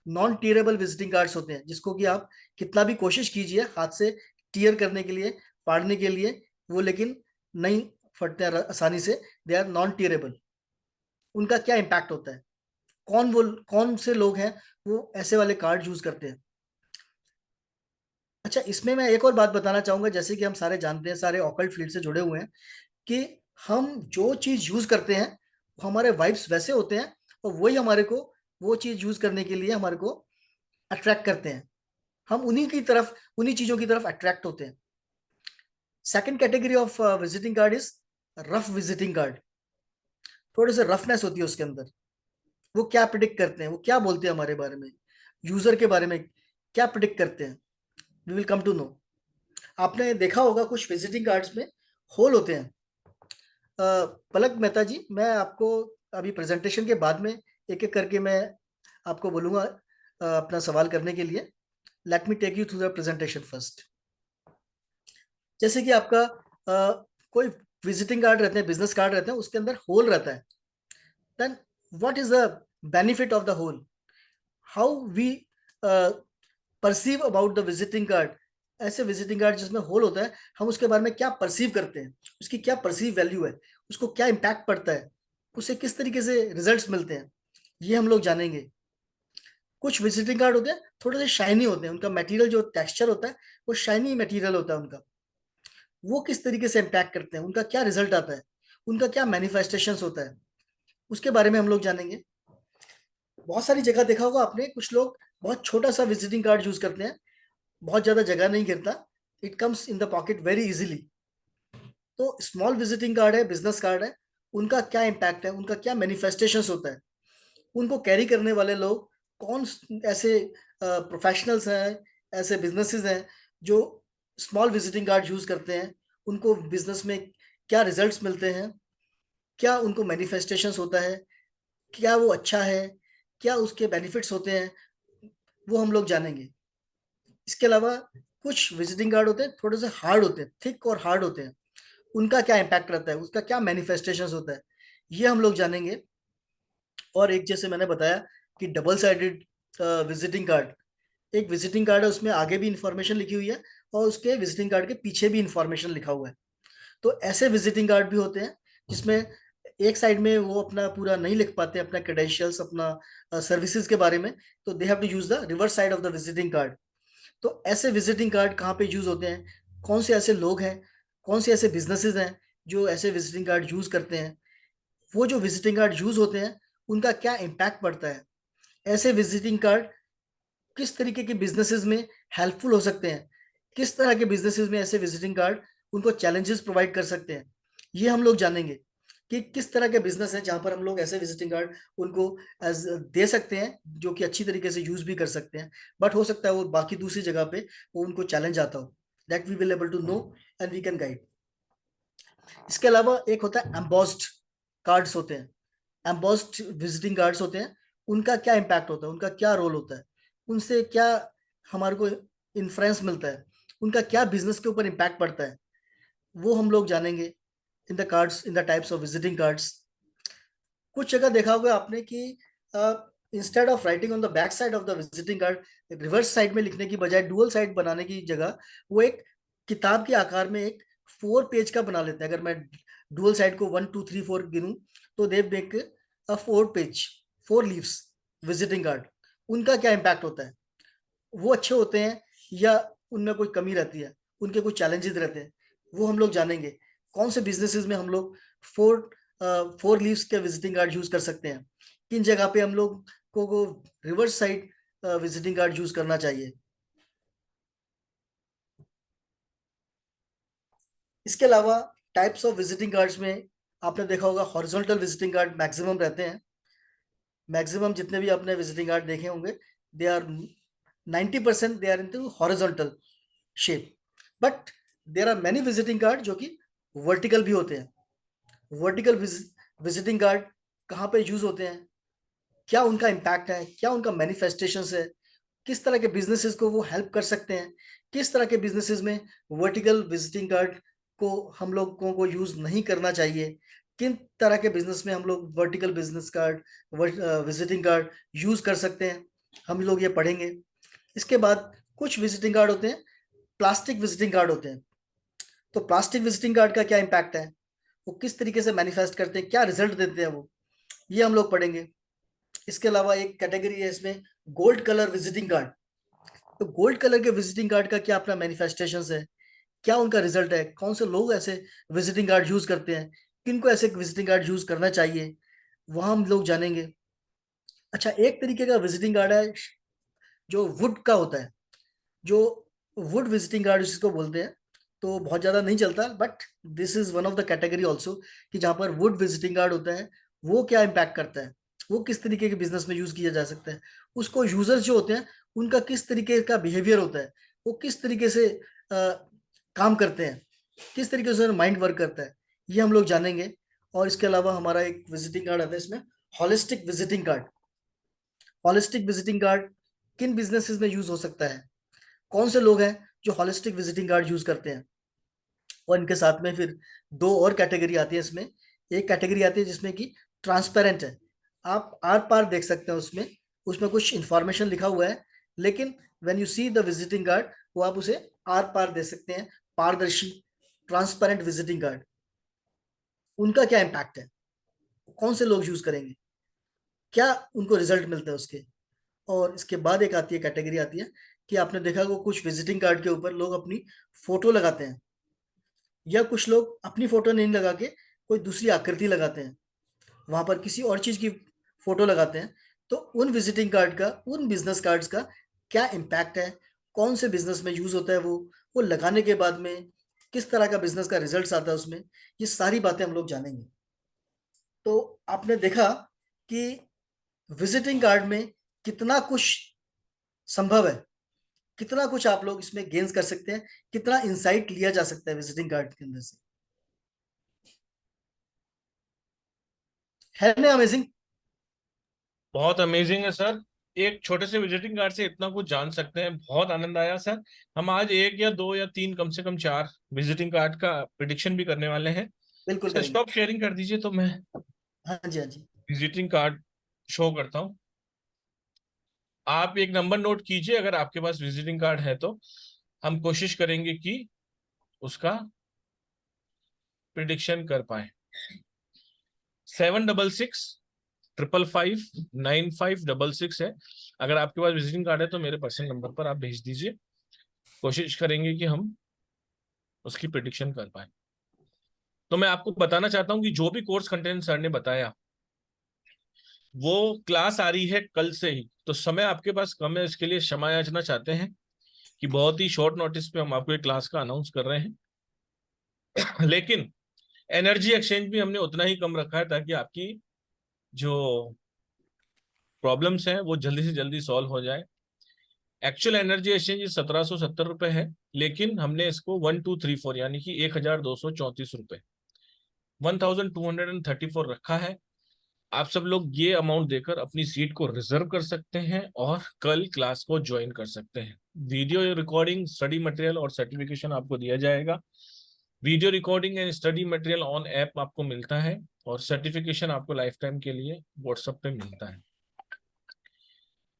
नॉन टीयरेबल विजिटिंग कार्ड्स होते हैं, जिसको कि आप कितना भी कोशिश कीजिए हाथ से टीयर करने के लिए, फाड़ने के लिए, वो लेकिन नहीं फटते हैं आसानी से, दे आर नॉन टीयरेबल। उनका क्या इम्पैक्ट होता है, कौन से लोग हैं वो ऐसे वाले कार्ड यूज करते हैं। अच्छा, इसमें मैं एक और बात बताना चाहूंगा, जैसे कि हम सारे जानते हैं, सारे ऑकल्ट फील्ड से जुड़े हुए हैं, कि हम जो चीज यूज करते हैं वो हमारे वाइब्स वैसे होते हैं, और वही हमारे को वो चीज यूज करने के लिए हमारे को अट्रैक्ट करते हैं, हम उन्हीं चीजों की तरफ अट्रैक्ट होते हैं। Second category of visiting card is rough visiting card. थोड़े से रफनेस होती है उसके अंदर, वो क्या प्रिडिक्ट करते हैं, वो क्या बोलते हैं हमारे बारे में, यूजर के बारे में क्या प्रिडिक्ट करते हैं, we will come to know. आपने देखा होगा कुछ विजिटिंग कार्ड्स में होल होते हैं। पलक मेहता जी, मैं आपको अभी प्रेजेंटेशन के बाद में एक एक करके मैं आपको बोलूंगा अपना सवाल करने के लिए। Let me take you through the presentation first. जैसे कि आपका कोई विजिटिंग कार्ड रहते हैं, बिजनेस कार्ड रहते हैं, उसके अंदर होल रहता है, then what is the benefit of the hole, how we perceive about the visiting card. ऐसे विजिटिंग कार्ड जिसमें होल होता है, हम उसके बारे में क्या परसीव करते हैं, उसकी क्या परसीव वैल्यू है, उसको क्या इम्पैक्ट पड़ता है, उसे किस तरीके से रिजल्ट्स मिलते हैं, ये हम लोग जानेंगे। कुछ विजिटिंग कार्ड होते हैं थोड़े से शाइनी होते हैं, उनका मटेरियल जो टेक्सचर होता है वो शाइनी मटेरियल होता है उनका, वो किस तरीके से इम्पैक्ट करते हैं, उनका क्या रिजल्ट आता है, उनका क्या मैनिफेस्टेशन होता है, उसके बारे में हम लोग जानेंगे। बहुत सारी जगह देखा होगा आपने, कुछ लोग बहुत छोटा सा विजिटिंग कार्ड यूज करते हैं, बहुत ज्यादा जगह नहीं गिरता, it comes in the pocket very easily. तो स्मॉल विजिटिंग कार्ड है, बिजनेस कार्ड है, उनका क्या इम्पैक्ट है, उनका क्या मैनिफेस्टेशन होता है, उनको कैरी करने वाले लोग कौन ऐसे प्रोफेशनल्स हैं, ऐसे बिजनेसेस हैं जो स्मॉल विजिटिंग कार्ड यूज करते हैं, उनको बिजनेस में क्या रिजल्ट्स मिलते हैं, क्या उनको मैनिफेस्टेशंस होता है, क्या वो अच्छा है, क्या उसके बेनिफिट्स होते हैं, वो हम लोग जानेंगे। इसके अलावा कुछ विजिटिंग कार्ड होते हैं थोड़े से हार्ड होते हैं, थिक और हार्ड होते हैं, उनका क्या इम्पैक्ट रहता है, उसका क्या मैनिफेस्टेशंस होता है, ये हम लोग जानेंगे। और एक जैसे मैंने बताया कि डबल साइडेड विजिटिंग कार्ड, एक विजिटिंग कार्ड है, उसमें आगे भी इंफॉर्मेशन लिखी हुई है और उसके विजिटिंग कार्ड के पीछे भी इंफॉर्मेशन लिखा हुआ है। तो ऐसे विजिटिंग कार्ड भी होते हैं जिसमें एक साइड में वो अपना पूरा नहीं लिख पाते, अपना क्रेडेंशियल्स, अपना सर्विसेज के बारे में, तो they have to use the reverse side of the visiting card. तो ऐसे विजिटिंग कार्ड कहाँ पे यूज होते हैं, कौन से ऐसे लोग हैं, कौन से ऐसे बिजनेसेस हैं जो ऐसे विजिटिंग कार्ड यूज करते हैं, वो जो विजिटिंग कार्ड यूज होते हैं उनका क्या इम्पैक्ट पड़ता है, ऐसे विजिटिंग कार्ड किस तरीके के बिजनेसेस में हेल्पफुल हो सकते हैं, किस तरह के बिजनेसेस में ऐसे विजिटिंग कार्ड उनको चैलेंजेस प्रोवाइड कर सकते हैं, ये हम लोग जानेंगे कि किस तरह के बिजनेस है जहां पर हम लोग ऐसे विजिटिंग कार्ड उनको एज दे सकते हैं जो कि अच्छी तरीके से यूज भी कर सकते हैं। बट हो सकता है वो बाकी दूसरी जगह पे वो उनको चैलेंज आता हो, that we will able to know and we can guide. इसके अलावा एक होता है एम्बॉस्ड कार्ड्स होते हैं, एम्बॉस्ड विजिटिंग कार्ड्स होते हैं। उनका क्या इम्पैक्ट होता है, उनका क्या रोल होता है, उनसे क्या हमारे को इन्फ्लुएंस मिलता है, उनका क्या बिजनेस के ऊपर इम्पैक्ट पड़ता है, वो हम लोग जानेंगे in the cards, in the types of visiting cards. कुछ जगह देखा होगा आपने कि instead of writing on the back side of the visiting card, reverse side में लिखने की बजाय डुअल साइड बनाने की जगह वो एक किताब के आकार में एक 4 पेज का बना लेते हैं। अगर मैं डुअल साइड को 1 2 3 4 गिनूं तो they make a 4 page, 4 leaves visiting card. उनका क्या इम्पैक्ट होता है, वो अच्छे होते हैं या उनमें कोई कमी रहती है, उनके कुछ चैलेंजेस रहते हैं, वो हम लोग जानेंगे। कौन से बिजनेसेस में हम लोग 4 लीव्स के विजिटिंग कार्ड यूज कर सकते हैं, किन जगह पे हम लोग को reverse side visiting card use करना चाहिए। इसके अलावा टाइप्स ऑफ विजिटिंग कार्ड्स में आपने देखा होगा हॉरिजॉन्टल विजिटिंग कार्ड मैक्सिमम रहते हैं। मैक्सिमम जितने भी आपने विजिटिंग कार्ड देखे होंगे they are 90% they are into horizontal shape. But there are many visiting card जो कि वर्टिकल भी होते हैं। वर्टिकल विजिटिंग कार्ड कहाँ पे यूज होते हैं, क्या उनका इम्पैक्ट है, क्या उनका मैनिफेस्टेशन है, किस तरह के बिजनेसेस को वो हेल्प कर सकते हैं, किस तरह के बिजनेसेस में वर्टिकल विजिटिंग कार्ड को हम लोगों को यूज नहीं करना चाहिए, किन तरह के बिजनेस में हम लोग vertical business card, visiting card use कर सकते हैं, हम लोग ये पढ़ेंगे। इसके बाद कुछ विजिटिंग कार्ड होते हैं प्लास्टिक विजिटिंग कार्ड होते हैं। तो प्लास्टिक विजिटिंग कार्ड का क्या इम्पैक्ट है, वो किस तरीके से मैनिफेस्ट करते हैं, क्या रिजल्ट देते हैं वो, ये हम लोग पढ़ेंगे। इसके अलावा एक कैटेगरी है इसमें गोल्ड कलर विजिटिंग कार्ड। तो गोल्ड कलर के विजिटिंग कार्ड का क्या अपना मैनिफेस्टेशन है, क्या उनका रिजल्ट है, कौन से लोग ऐसे विजिटिंग कार्ड यूज करते हैं, किनको ऐसे विजिटिंग कार्ड यूज करना चाहिए, वहां हम लोग जानेंगे। अच्छा, एक तरीके का विजिटिंग कार्ड है जो वुड का होता है, जो वुड विजिटिंग कार्ड जिसको बोलते हैं। तो बहुत ज्यादा नहीं चलता but this is one of the category also, कि जहाँ पर वुड विजिटिंग कार्ड होता है वो क्या इम्पैक्ट करता है, वो किस तरीके के बिजनेस में यूज किया जा सकता है, उसको यूजर्स जो होते हैं उनका किस तरीके का बिहेवियर होता है, वो किस तरीके से काम करते हैं, किस तरीके से माइंड वर्क करता है, ये हम लोग जानेंगे। और इसके अलावा हमारा एक विजिटिंग कार्ड आता है इसमें holistic visiting card. Holistic visiting card किन बिजनेसेस में यूज हो सकता है, कौन से लोग हैं जो हॉलिस्टिक विजिटिंग कार्ड यूज करते हैं। और इनके साथ में फिर दो और कैटेगरी आती है इसमें। एक कैटेगरी आती है जिसमें कि ट्रांसपेरेंट है, आप आर पार देख सकते हैं उसमें, उसमें कुछ इंफॉर्मेशन लिखा हुआ है लेकिन when you see the visiting card वो आप उसे आर पार दे सकते हैं, पारदर्शी ट्रांसपेरेंट विजिटिंग कार्ड। उनका क्या इम्पैक्ट है, कौन से लोग यूज करेंगे, क्या उनको रिजल्ट मिलता है उसके। और इसके बाद एक आती है कैटेगरी आती है कि आपने देखा वो कुछ विजिटिंग कार्ड के ऊपर लोग अपनी फोटो लगाते हैं, या कुछ लोग अपनी फोटो नहीं लगा के कोई दूसरी आकृति लगाते हैं, वहां पर किसी और चीज की फोटो लगाते हैं। तो उन विजिटिंग कार्ड का, उन बिजनेस कार्ड्स का क्या इम्पैक्ट है, कौन से बिजनेस में यूज होता है वो लगाने के बाद में किस तरह का बिजनेस का रिजल्ट आता है उसमें, ये सारी बातें हम लोग जानेंगे। तो आपने देखा कि विजिटिंग कार्ड में कितना कुछ संभव है, कितना कुछ आप लोग इसमें गेन्स कर सकते हैं, कितना इंसाइट लिया जा सकता है विजिटिंग कार्ड के अंदर से, है ना अमेजिंग। बहुत अमेजिंग है सर। एक छोटे से विजिटिंग कार्ड से इतना कुछ जान सकते हैं, बहुत आनंद आया सर। हम आज एक या दो या तीन, कम से कम चार विजिटिंग कार्ड का प्रिडिक्शन भी करने वाले हैं। बिल्कुल सर करेंगे। स्टॉप शेयरिंग कर दीजिए तो मैं हाँ जी, हाँ जी। विजिटिंग कार्ड शो करता हूँ। आप एक नंबर नोट कीजिए अगर आपके पास विजिटिंग कार्ड है तो। हम कोशिश करेंगे कि उसका प्रिडिक्शन कर पाए। 76655956 है। अगर आपके पास विजिटिंग कार्ड है तो मेरे पर्सनल नंबर पर आप भेज दीजिए, कोशिश करेंगे कि हम उसकी प्रिडिक्शन कर पाए। तो मैं आपको बताना चाहता हूं कि जो भी कोर्स कंटेंट सर ने बताया वो क्लास आ रही है कल से ही, तो समय आपके पास कम है, इसके लिए क्षमा याचना चाहते हैं कि बहुत ही शॉर्ट नोटिस पे हम आपको एक क्लास का अनाउंस कर रहे हैं। लेकिन एनर्जी एक्सचेंज भी हमने उतना ही कम रखा है ताकि आपकी जो प्रॉब्लम्स हैं वो जल्दी से जल्दी सॉल्व हो जाए। एक्चुअल एनर्जी एक्सचेंज 1770 रुपए है, लेकिन हमने इसको 1234 यानी कि 1234 रुपए 1234 रखा है। आप सब लोग ये अमाउंट देकर अपनी सीट को रिजर्व कर सकते हैं और कल क्लास को ज्वाइन कर सकते हैं। वीडियो रिकॉर्डिंग, स्टडी मटेरियल और सर्टिफिकेशन आपको दिया जाएगा। Video recording and study material on app आपको मिलता है और सर्टिफिकेशन आपको लाइफ टाइम के लिए व्हाट्सएप पे मिलता है।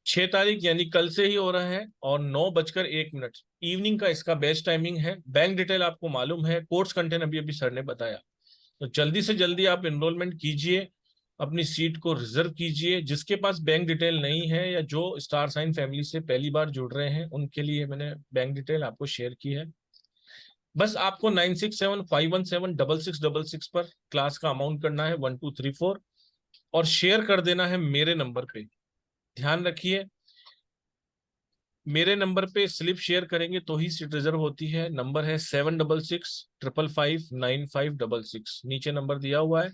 6 तारीख यानी कल से ही हो रहा है और 9:01 इवनिंग का इसका बेस्ट टाइमिंग है। बैंक डिटेल आपको मालूम है, कोर्स कंटेंट अभी अभी सर ने बताया, तो जल्दी से जल्दी आप एनरोलमेंट कीजिए, अपनी सीट को रिजर्व कीजिए। जिसके पास बैंक डिटेल नहीं है या जो स्टार साइन फैमिली से पहली बार जुड़ रहे हैं उनके लिए मैंने बैंक डिटेल आपको शेयर की है। बस आपको 9675176666 पर क्लास का अमाउंट करना है 1234 और शेयर कर देना है मेरे नंबर पे। ध्यान रखिए, मेरे नंबर पे स्लिप शेयर करेंगे तो ही सीट रिजर्व होती है। नंबर है 7665559566, नीचे नंबर दिया हुआ है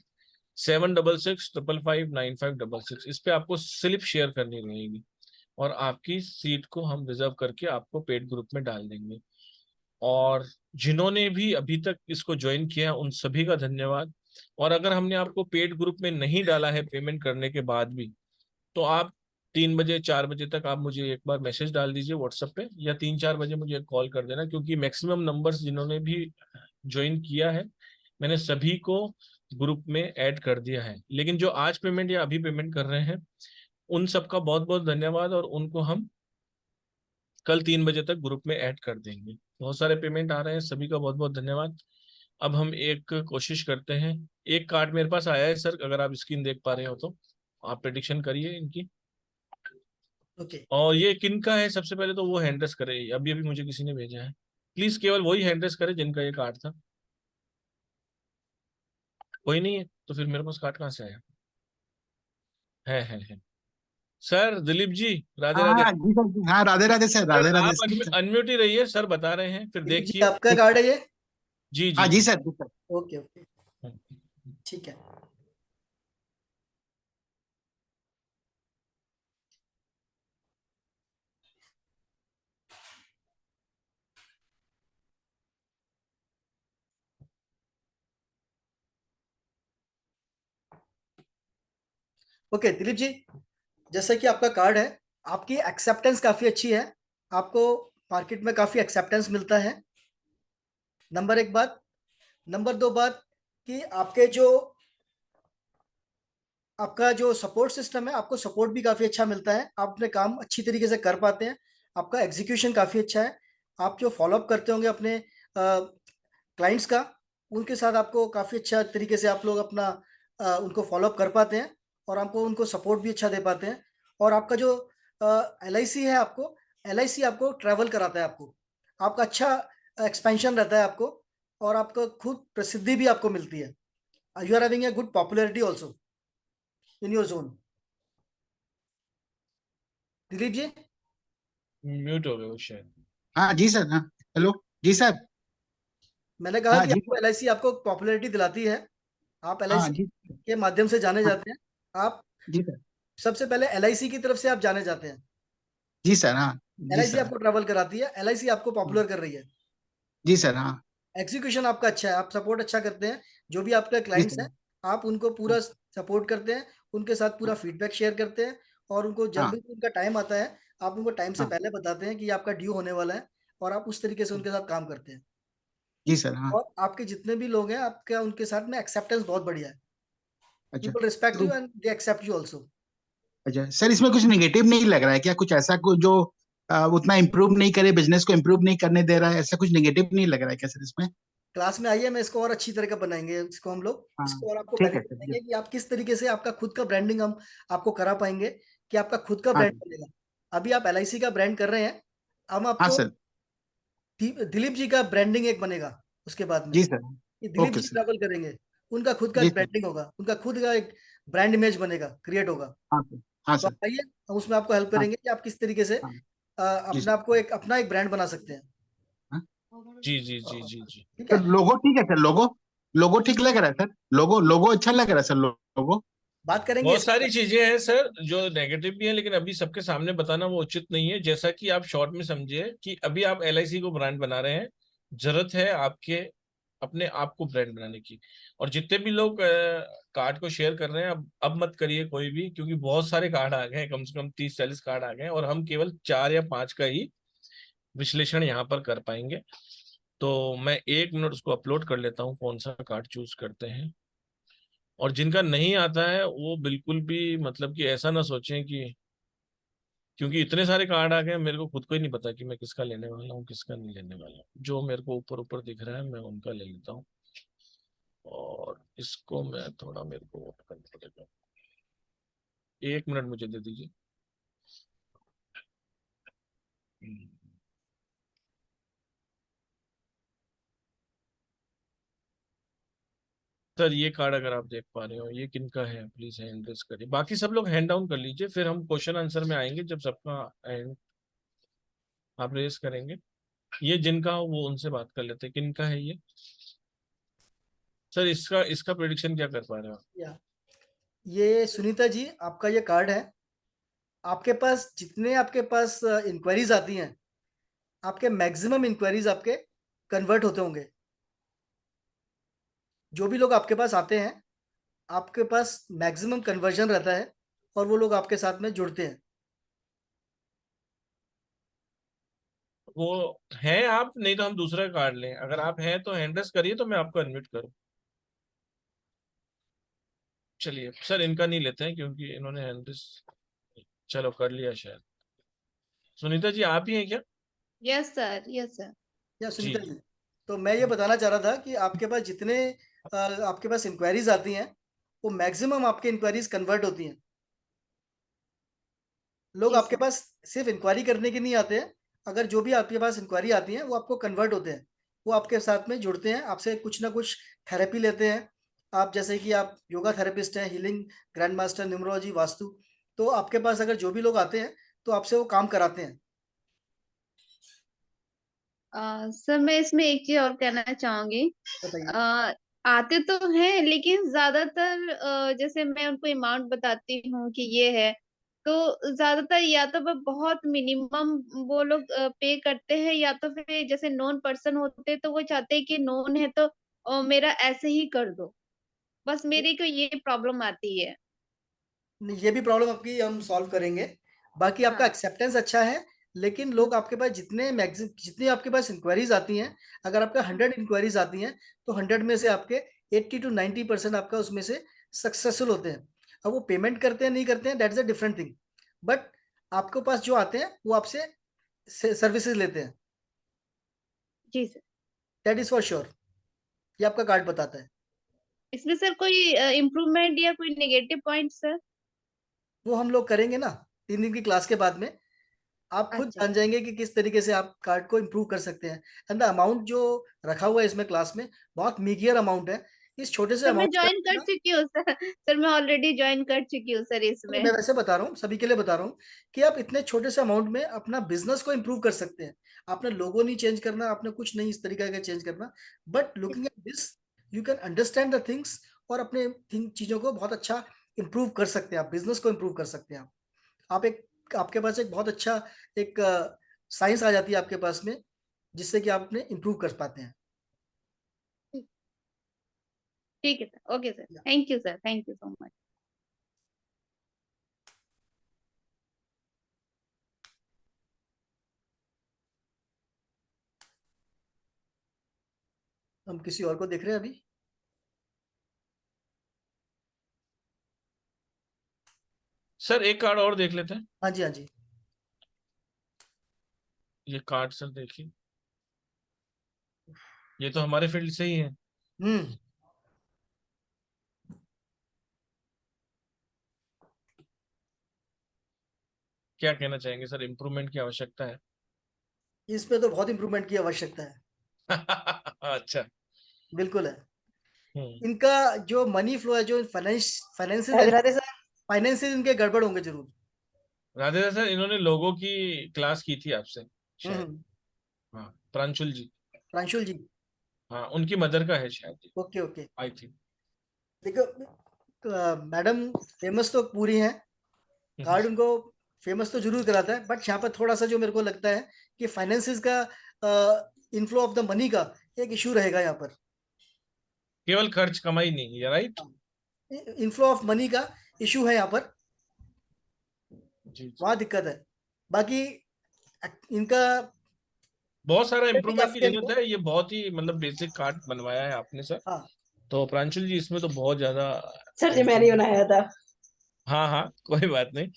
7665559566। इस पे आपको स्लिप शेयर करनी रहेगी और आपकी सीट को हम रिजर्व करके आपको पेड ग्रुप में डाल देंगे। और जिन्होंने भी अभी तक इसको ज्वाइन किया उन सभी का धन्यवाद। और अगर हमने आपको पेड ग्रुप में नहीं डाला है पेमेंट करने के बाद भी, तो आप 3 बजे 4 बजे तक आप मुझे एक बार मैसेज डाल दीजिए व्हाट्सएप पे, या 3-4 बजे मुझे कॉल कर देना, क्योंकि मैक्सिमम नंबर्स जिन्होंने भी ज्वाइन किया है मैंने सभी को ग्रुप में ऐड कर दिया है। लेकिन जो आज पेमेंट या अभी पेमेंट कर रहे हैं उन सबका बहुत बहुत धन्यवाद और उनको हम कल 3 बजे तक ग्रुप में ऐड कर देंगे। बहुत सारे पेमेंट आ रहे हैं, सभी का बहुत बहुत धन्यवाद। अब हम एक कोशिश करते हैं। एक कार्ड मेरे पास आया है सर, अगर आप स्क्रीन देख पा रहे हो तो आप प्रेडिक्शन करिए इनकी। ओके। और ये किन का है, सबसे पहले तो वो हैंड रेस करे, अभी अभी मुझे किसी ने भेजा है। प्लीज केवल वही हैंड रेस करे जिनका ये कार्ड था। कोई नहीं है तो फिर मेरे पास कार्ड कहाँ से आया? है सर दिलीप जी, राधे हाँ राधे। हाँ जी सर, हाँ राधे राधे सर, सर राधे राधे आप सर। अनम्यूट ही रहिए, सर बता रहे हैं फिर दिलीप जी देखिए। आपका कार्ड है ये? जी हाँ जी जी जी। सर, जी सर। ओके ओके, ठीक है। ओके दिलीप जी, जैसा कि आपका कार्ड है, आपकी एक्सेप्टेंस काफी अच्छी है, आपको मार्केट में काफी एक्सेप्टेंस मिलता है, नंबर एक बात। नंबर दो बात कि आपका जो सपोर्ट सिस्टम है, आपको सपोर्ट भी काफी अच्छा मिलता है, आप अपने काम अच्छी तरीके से कर पाते हैं, आपका एग्जीक्यूशन काफी अच्छा है, आप जो फॉलोअप करते होंगे अपने क्लाइंट्स का, उनके साथ आपको काफी अच्छा तरीके से आप लोग अपना उनको फॉलोअप कर पाते हैं और आपको उनको सपोर्ट भी अच्छा दे पाते हैं। और आपका जो LIC है, आपको LIC आपको ट्रैवल कराता है, आपका अच्छा एक्सपेंशन रहता है आपको, और आपको खुद प्रसिद्धि भी आपको मिलती है। You are having a good popularity also in your zone. Dilip ji, mute हो गए वो शायद। हाँ जी सर, हाँ हेलो जी सर। मैंने कहा हाँ कि जी आपको सर। LIC आपको पॉपुलैरिटी दिलाती है, आप हाँ LIC जी। के माध्यम से जाने हाँ जाते हैं। आप जी सर। सबसे पहले LIC की तरफ से आप जाने जाते हैं, जी सर। हाँ जी LIC सर। आपको ट्रैवल कराती है, LIC आपको पॉपुलर कर रही है। जी सर। हाँ एग्जीक्यूशन आपका अच्छा है, आप सपोर्ट अच्छा करते हैं, जो भी आपके जी क्लाइंट्स सर। हैं आप उनको हाँ पूरा सपोर्ट करते हैं, उनके साथ पूरा फीडबैक शेयर करते हैं, और उनको जब हाँ भी उनका टाइम आता है आप उनको टाइम से हाँ, पहले बताते हैं कि आपका ड्यू होने वाला है, और आप उस तरीके से उनके साथ काम करते हैं। जी सर। हाँ। और आपके जितने भी लोग हैं आपका उनके साथ में एक्सेप्टेंस बहुत बढ़िया है, अच्छा people respect to you and they accept you also. अच्छा सर, इसमें कुछ निगेटिव नहीं लग रहा है क्या? कुछ ऐसा कुछ जो उतना इम्प्रूव नहीं करे, बिजनेस को इम्प्रूव नहीं करने दे रहा है, ऐसा कुछ नेगेटिव नहीं लग रहा है क्या सर इसमें? क्लास में आइए, मैं इसको और अच्छी तरह का बनाएंगे, इसको हम लोग हाँ, इसको और आपको ठीक है बेनिफिट सर जी। देंगे कि आप किस तरीके से आपका खुद का ब्रांडिंग हम आपको करा पाएंगे, कि आपका खुद का हाँ ब्रांड सर। बनेगा। अभी आप LIC का ब्रांड कर रहे हैं, हम हाँ आपको सर। दिलीप जी का ब्रांडिंग एक बनेगा उसके बाद में, जी सर। कि दिलीप ओके जी सर। ट्रैवल करेंगे, उनका खुद का जी एक सर। ब्रांडिंग होगा, उनका खुद का एक ब्रांड इमेज बनेगा, क्रिएट होगा। हाँ सर। हाँ तो सर। आप आइए, हम उसमें आपको हेल्प हाँ। करेंगे कि आप किस तरीके से हाँ। जी अपना सर। आपको एक अपना एक ब्रांड बना सकते हैं। हाँ। जी जी जी जी जी। ठीक तो है, लोगो ठीक है सर, लोगो लोगो ठीक लग रहा है सर, लोगो लोगो अच्छा लग रहा है सर, लोगो। बात करेंगे बहुत इसके सारी बाद। चीजें हैं सर जो नेगेटिव भी है, लेकिन अभी सबके सामने बताना वो उचित नहीं है। जैसा कि आप शॉर्ट में समझिए कि अभी आप LIC को ब्रांड बना रहे हैं, जरूरत है आपके अपने आप को ब्रांड बनाने की। और जितने भी लोग कार्ड को शेयर कर रहे हैं, अब मत करिए कोई भी, क्योंकि बहुत सारे कार्ड आ गए हैं, कम से कम 30-40 कार्ड आ गए हैं, और हम केवल 4 या 5 का ही विश्लेषण यहाँ पर कर पाएंगे। तो मैं 1 मिनट उसको अपलोड कर लेता हूँ, कौन सा कार्ड चूज करते हैं। और जिनका नहीं आता है वो बिल्कुल भी मतलब कि ऐसा ना सोचें कि, क्योंकि इतने सारे कार्ड आ गए मेरे को खुद को ही नहीं पता कि मैं किसका लेने वाला हूँ किसका नहीं लेने वाला हूँ। जो मेरे को ऊपर ऊपर दिख रहा है मैं उनका ले लेता हूँ। और इसको मैं थोड़ा, मेरे को वो करना पड़ेगा, 1 मिनट मुझे दे दीजिए। सर ये कार्ड अगर आप देख पा रहे हो, ये किनका है, प्लीज हैंड रेस करिए। बाकी सब लोग हैंड डाउन कर लीजिए, फिर हम क्वेश्चन आंसर में आएंगे जब सबका हैंड आप रेस करेंगे। ये जिनका हो वो उनसे बात कर लेते हैं, किनका है ये। सर इसका इसका प्रेडिक्शन क्या कर पा रहे हो आप? या ये सुनीता जी, आपका ये कार्ड है। आपके पास जितने आपके पास इंक्वायरीज आती हैं, आपके मैक्सिमम इंक्वायरीज आपके कन्वर्ट होते होंगे। जो भी लोग आपके पास आते हैं, आपके पास मैक्सिमम कन्वर्जन रहता है, और वो लोग आपके साथ में जुड़ते हैं। वो है आप, नहीं तो हम दूसरा कार्ड लें। अगर आप हैं तो हैंड रेस करिए तो मैं आपको अनम्यूट करूं। चलिए सर इनका नहीं लेते हैं क्योंकि इन्होंने हैंड रेस, चलो कर लिया शायद। सुनीता जी आप ही हैं क्या? Yes sir, yes sir. या जी सुनीता जी, तो मैं ये बताना चाह रहा था कि आपके पास जितने आपके पास इंक्वायरीज आती हैं, वो मैक्सिमम आपके इंक्वायरीज कन्वर्ट होती हैं। लोग जी आपके सर। पास सिर्फ इंक्वायरी करने के नहीं आते हैं, अगर जो भी आपके पास इंक्वायरी आती है वो आपको कन्वर्ट होते हैं, वो आपके साथ में जुड़ते हैं, आपसे कुछ ना कुछ थेरेपी लेते हैं। आप जैसे कि आप योगा थेरेपिस्ट हैं, healing grand master, numerology, vastu, तो आपके पास अगर जो भी लोग आते हैं तो आपसे वो काम कराते हैं। सर मैं इसमें एक चीज और कहना चाहूंगी। बताइए। अ, आते तो हैं लेकिन ज्यादातर जैसे मैं उनको अमाउंट बताती हूँ कि ये है, तो ज्यादातर या तो वो बहुत मिनिमम वो लोग पे करते हैं, या तो फिर जैसे नॉन पर्सन होते हैं तो वो चाहते हैं कि नॉन है तो मेरा ऐसे ही कर दो। बस मेरी को ये प्रॉब्लम आती है। नहीं, ये भी प्रॉब्लम आपकी हम सॉल्व करेंगे। बाकी आपका हाँ। एक्सेप्टेंस अच्छा है, लेकिन लोग आपके पास जितने मैक्सिम जितनी आपके पास इंक्वायरीज आती हैं, अगर आपका 100 इंक्वायरीज आती हैं, तो 100 में से आपके 80 to 90% आपका उसमें से सक्सेसफुल होते हैं। अब वो पेमेंट करते हैं नहीं करते हैं, that is a different thing, but आपके पास जो आते हैं वो आपसे सर्विसेज लेते हैं। जी sir. That is for sure, ये आपका कार्ड बताता है। इसमें सर कोई इम्प्रूवमेंट या कोई नेगेटिव पॉइंट सर? वो हम लोग करेंगे ना 3 दिन की क्लास के बाद में, आप खुद अच्छा जान अच्छा। जाएंगे कि किस तरीके से आप कार्ड को इम्प्रूव कर सकते हैं। एंड द अमाउंट जो रखा हुआ है इसमें क्लास में, बहुत मीगियर अमाउंट है। इस छोटे से सर मैं अमाउंट से ज्वाइन आप कर ना, चुकी हूँ सर। सर मैं ऑलरेडी ज्वाइन कर चुकी हूँ सर नहीं, इसमें। मैं वैसे बता रहा हूँ, सभी के लिए बता रहा हूँ कि आप इतने छोटे से अमाउंट में अपना बिजनेस को इम्प्रूव कर सकते हैं। आपने लोगो नहीं चेंज करना, आपने कुछ नहीं इस तरीके का चेंज करना, but looking at this you can understand the things, और अपने थिंग चीजों को बहुत अच्छा इम्प्रूव कर सकते हैं, आप बिजनेस को इम्प्रूव कर सकते हैं। आप एक आपके पास एक बहुत अच्छा एक साइंस आ जाती है आपके पास में, जिससे कि आप अपने इम्प्रूव कर पाते हैं। ठीक है sir, okay sir, thank you sir, thank you so much. हम किसी और को देख रहे हैं अभी। सर एक कार्ड और देख लेते हैं। हाँ जी, हाँ जी। ये कार्ड सर देखिए, ये तो हमारे फील्ड से ही है। हम्म। क्या कहना चाहेंगे सर, इम्प्रूवमेंट की आवश्यकता है? इसमें तो बहुत इंप्रूवमेंट की आवश्यकता है। अच्छा। बिल्कुल है। हम्म। इनका जो मनी फ्लो है, जो finances Radhe Radhe sir. Finances इनके गड़बड़ होंगे जरूर। राधे राधे सर, इन्होंने लोगों की क्लास की थी आपसे शायद। हम्म। हाँ, प्रांशुल जी। प्रांशुल जी। हाँ, उनकी मदर का है शायद, ओके ओके। I think. देखो मैडम फेमस तो पूरी हैं, कार्ड उनको फेमस तो जरूर कराता है, बट यहाँ पर थोड़ा सा जो मेरे को लगता है कि फाइनेंसेस का इनफ्लो ऑफ द मनी का एक इशू रहेगा यहाँ पर। केवल खर्च कमाई नहीं है, राइट? इनफ्लो ऑफ मनी का इशू है यहाँ पर, जी जी। वहाँ दिक्कत है। बाकी इनका बहुत सारा इम्प्रूवमेंट की काफी है जरूरत इनको। है, ये बहुत ही मतलब बेसिक कार्ड बनवाया है आपने सर। हाँ। तो प्रांशुल जी, इसमें तो बहुत ज्यादा सर जी मैंने बनाया था। हाँ हाँ, कोई बात नहीं।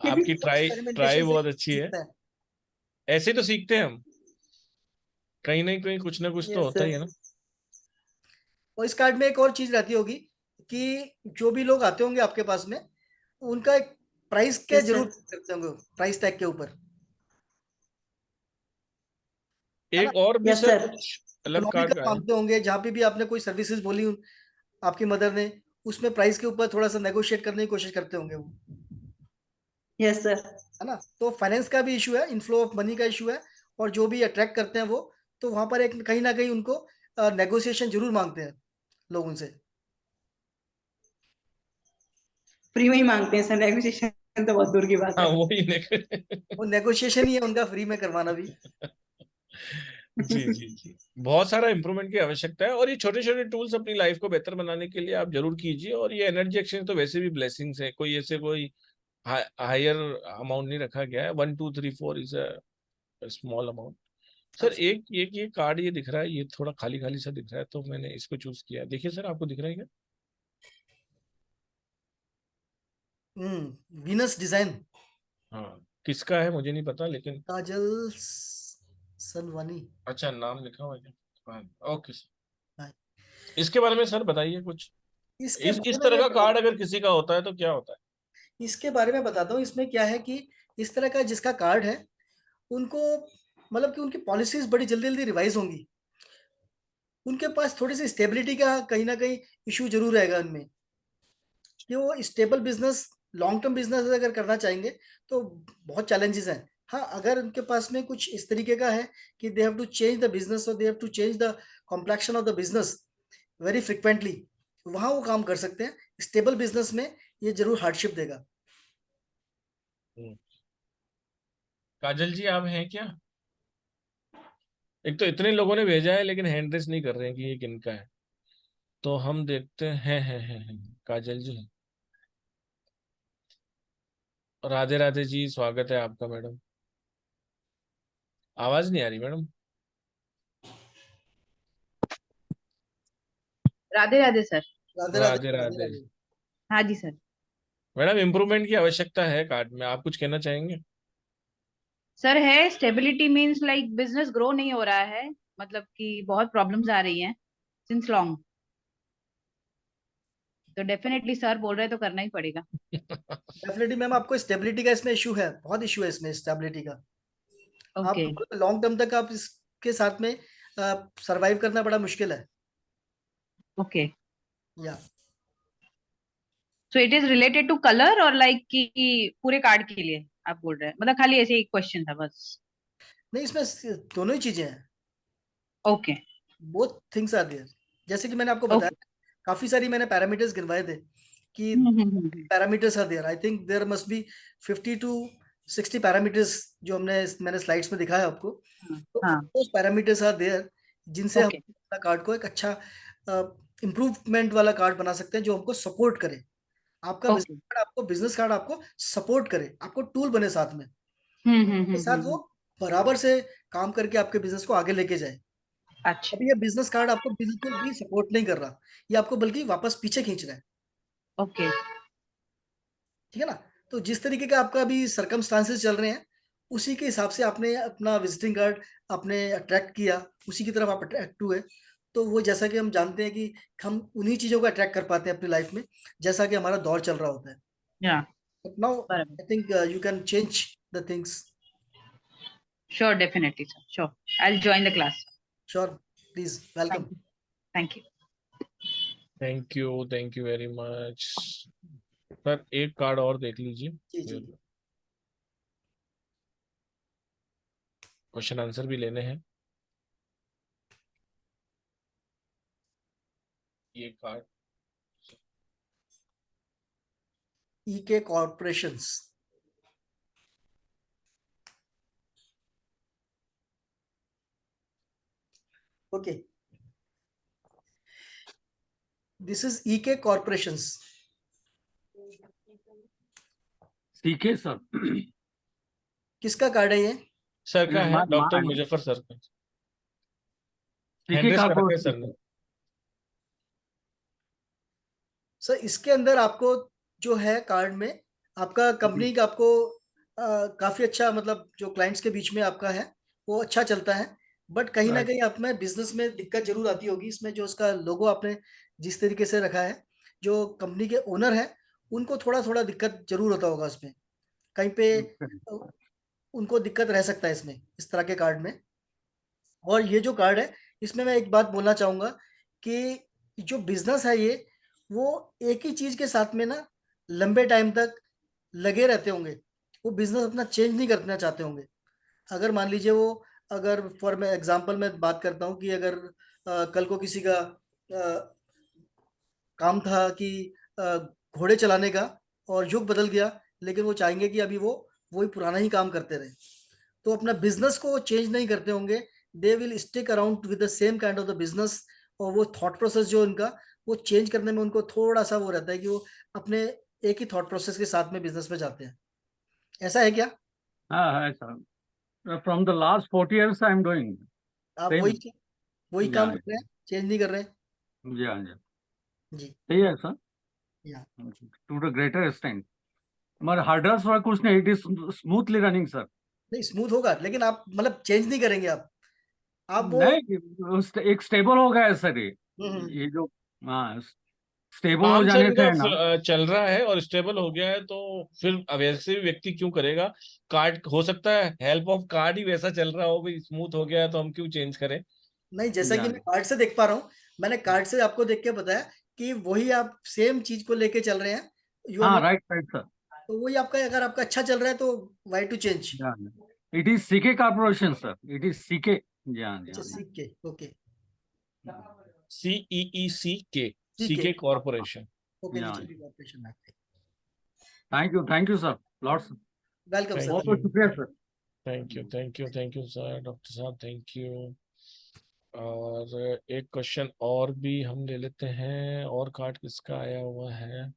आपकी ट्राई ट्राई एक्सपेरिमेंटेशन से बहुत अच्छी है। सीखता है। ऐसे तो सीखते हैं हम, कहीं ना कहीं कुछ ना कुछ तो यस होता ही सर। है ना। और इस कार्ड में एक और चीज रहती होगी कि जो भी लोग आते होंगे आपके पास में, उनका एक प्राइस के यस जरूर सर। करते होंगे, प्राइस टैग के ऊपर, है ना। एक और भी यस सर सर। कुछ अलग कार्ड इकोनॉमिकल का है। मांगते होंगे, जहाँ पे भी आपने कोई सर्विसेज बोली आपकी मदर ने, उसमें प्राइस के ऊपर थोड़ा सा नेगोशिएट करने की कोशिश करते होंगे वो, यस सर। है ना। तो फाइनेंस का भी इशू है, इनफ्लो ऑफ मनी का इशू है, और जो भी अट्रैक्ट करते हैं वो, तो वहां पर एक कहीं ना कहीं उनको नेगोशिएशन जरूर मांगते हैं लोग उनसे। फ्री में ही मांगते हैं सर, नेगोशिएशन तो बहुत दूर की बात हाँ, है। वही वो नेगोशिएशन ही है उनका, फ्री में करवाना भी। जी जी जी। बहुत सारा इंप्रूवमेंट की आवश्यकता है, और ये छोटे छोटे टूल्स अपनी लाइफ को बेहतर बनाने के लिए आप जरूर कीजिए। और ये एनर्जी एक्सचेंज तो वैसे भी ब्लेसिंग्स है, कोई ऐसे कोई हायर अमाउंट नहीं रखा गया है। 1 2 3 4 is a small amount. Sir एक एक ये कार्ड ये दिख रहा है, ये थोड़ा खाली खाली सा दिख रहा है, तो मैंने इसको चूज किया। देखिए सर, आपको दिख रहा है क्या? Venus design. हाँ, किसका है मुझे नहीं पता, लेकिन काजल सनवानी। अच्छा नाम लिखा हुआ है क्या? हाँ, ओके सर। हाँ। इसके बारे में सर बताइए कुछ। इसके बारे इस में तरह मैं का कार्ड अगर किसी का होता है तो क्या होता है? इसके बारे में बताता हूँ। इसमें क्या है कि इस तरह का जिसका कार्ड है, उनको मतलब कि उनकी पॉलिसीज बड़ी जल्दी जल्दी रिवाइज होंगी। उनके पास थोड़ी सी स्टेबिलिटी का कहीं ना कहीं इशू जरूर रहेगा उनमें, कि वो stable business, long term business अगर करना चाहेंगे तो बहुत चैलेंजेस हैं। हाँ, अगर उनके पास में कुछ इस तरीके का है कि they have to change the business, और they have to change the complexion of the business very frequently, वहां वो काम कर सकते हैं। स्टेबल बिजनेस में ये जरूर हार्डशिप देगा। हम्म। काजल जी, आप हैं क्या? एक तो इतने लोगों ने भेजा है लेकिन हैंड रेस नहीं कर रहे हैं कि ये किनका है। तो हम देखते हैं। काजल जी हैं। राधे राधे जी, स्वागत है आपका मैडम। आवाज नहीं आ रही मैडम। राधे राधे सर। राधे राधे राधे राधे राधे। राधे। हाँ जी सर। मैडम, इम्प्रूवमेंट की आवश्यकता है कार्ड में, आप कुछ कहना चाहेंगे? सर है, stability means like business grow नहीं हो रहा है, मतलब कि बहुत प्रॉब्लम्स आ रही हैं सिंस लॉन्ग। तो डेफिनेटली सर बोल रहे हैं तो करना ही पड़ेगा। डेफिनेटली मैम, आपको स्टेबिलिटी का इसमें इशू है, बहुत इशू है इसमें स्टेबिलिटी का। आप ओके। लॉन्ग टर्म तक आप इसके साथ में सरवाइव करना बड़ा मुश्किल है। ओके। या so it is related to colour और लाइक कि पूरे कार्ड के लिए आप बोल रहे हैं, मतलब खाली ऐसे ही क्वेश्चन था बस? नहीं, इसमें दोनों ही चीजें हैं। Okay. Both things are there. जैसे कि मैंने आपको बताया, ओके। काफी सारी मैंने पैरामीटर्स गिनवाए थे कि parameters are there. I think there must be 50 to 60 parameters, जो मैंने स्लाइड्स में दिखाया आपको। तो हाँ। those पैरामीटर्स आर देयर, जिनसे हम ओके। कार्ड को एक अच्छा इम्प्रूवमेंट वाला कार्ड बना सकते हैं, जो हमको सपोर्ट करे। आपका ओके। बिजनेस कार्ड आपको सपोर्ट करे, आपको टूल बने साथ में, के साथ वो हम्म। बराबर से काम करके आपके बिजनेस को आगे लेके जाए। अच्छा। अभी ये बिजनेस कार्ड आपको बिल्कुल भी सपोर्ट नहीं कर रहा, ये आपको बल्कि वापस पीछे खींच रहा है। ओके। ठीक है ना। तो जिस तरीके का आपका अभी सरकमस्टांसेस चल रहे हैं, उसी के हिसाब से आपने अपना विजिटिंग कार्ड आपने अट्रैक्ट किया, उसी की तरफ आप अट्रैक्ट हुए। तो वो जैसा कि हम जानते हैं कि हम उन्हीं चीजों को अट्रैक्ट कर पाते हैं अपनी लाइफ में जैसा कि हमारा दौर चल रहा होता है। Yeah, बट नाउ बराबर. I think you can change the things. Sure, definitely, sir. Sure. I'll join the class. Sure, please welcome. Thank you. Thank you. Thank you very much. Sir एक कार्ड और देख लीजिए, जी जी। Question answer भी लेने हैं। ये card EK corporations. Okay, this is EK corporations. CK sir. किसका card है ये? सर का है, डॉक्टर मुजफ्फर सर का। हैंड रेस करा है सर ने। सर इसके अंदर आपको जो है कार्ड में आपका कंपनी का आपको काफी अच्छा, मतलब जो क्लाइंट्स के बीच में आपका है वो अच्छा चलता है। बट कहीं ना कहीं आप में बिजनेस में दिक्कत जरूर आती होगी। इसमें जो उसका लोगो आपने जिस तरीके से रखा है, जो कंपनी के ओनर है उनको थोड़ा थोड़ा दिक्कत जरूर होता होगा उसमें, कहीं पे उनको दिक्कत रह सकता है इसमें, इस तरह के कार्ड में। और ये जो कार्ड है इसमें मैं एक बात बोलना चाहूंगा कि जो बिजनेस है ये, वो एक ही चीज के साथ में ना लंबे टाइम तक लगे रहते होंगे, वो बिजनेस अपना चेंज नहीं करना चाहते होंगे। अगर मान लीजिए वो, अगर फॉर मैं एग्जांपल में बात करता हूँ कि अगर कल को किसी का काम था कि घोड़े चलाने का और युग बदल गया, लेकिन वो चाहेंगे कि अभी वो वही पुराना ही काम करते रहे, तो अपना बिजनेस को चेंज नहीं करते होंगे। They will stick around with the same kind of the business. और वो थॉट प्रोसेस जो उनका, वो चेंज करने में उनको थोड़ा सा वो रहता है कि वो अपने एक ही थॉट प्रोसेस के साथ में बिजनेस में जाते हैं। ऐसा है क्या? हाँ है sir. From the last 40 years I am doing आप सेम। वही काम कर रहे हैं, चेंज नहीं कर रहे हैं? जी हाँ जी, जी सही है सर। या टू द ग्रेटर एक्सटेंट मगर हार्डर्स और कुछ नहीं, it is smoothly running sir. नहीं, स्मूथ होगा लेकिन आप मतलब चेंज नहीं करेंगे आप वो। नहीं, एक स्टेबल हो गया है सर ये। हम्म, ये जो हाँ स्टेबल हो काम सर जाने से इनका है ना। चल रहा है और स्टेबल हो गया है, तो फिर वैसे भी व्यक्ति क्यों करेगा। कार्ड हो सकता है हेल्प ऑफ कार्ड ही वैसा चल रहा हो, भाई स्मूथ हो गया है तो हम क्यों चेंज करें। नहीं, जैसा कि या मैं कार्ड से देख पा रहा हूँ, मैंने कार्ड से आपको देख के बताया कि वही आप सेम चीज को लेके चल रहे हैं। यू आर हाँ नॉट, राइट राइट सर। तो वही आपका, अगर आपका अच्छा चल रहा है तो why to change. It is CK corporation sir, it is CK. जी हाँ जी अच्छा, हाँ। सीख के, ओके। CEECK, सीख के, CK कॉर्पोरेशन। ओके जी, या चलिए कॉर्पोरेशन में। Thank you sir lots. Welcome sir, thank बहुत यू बहुत शुक्रिया sir. Thank you sir, doctor साहब थैंक यू। और एक क्वेश्चन और भी हम ले लेते हैं। और कार्ड किसका आया हुआ है?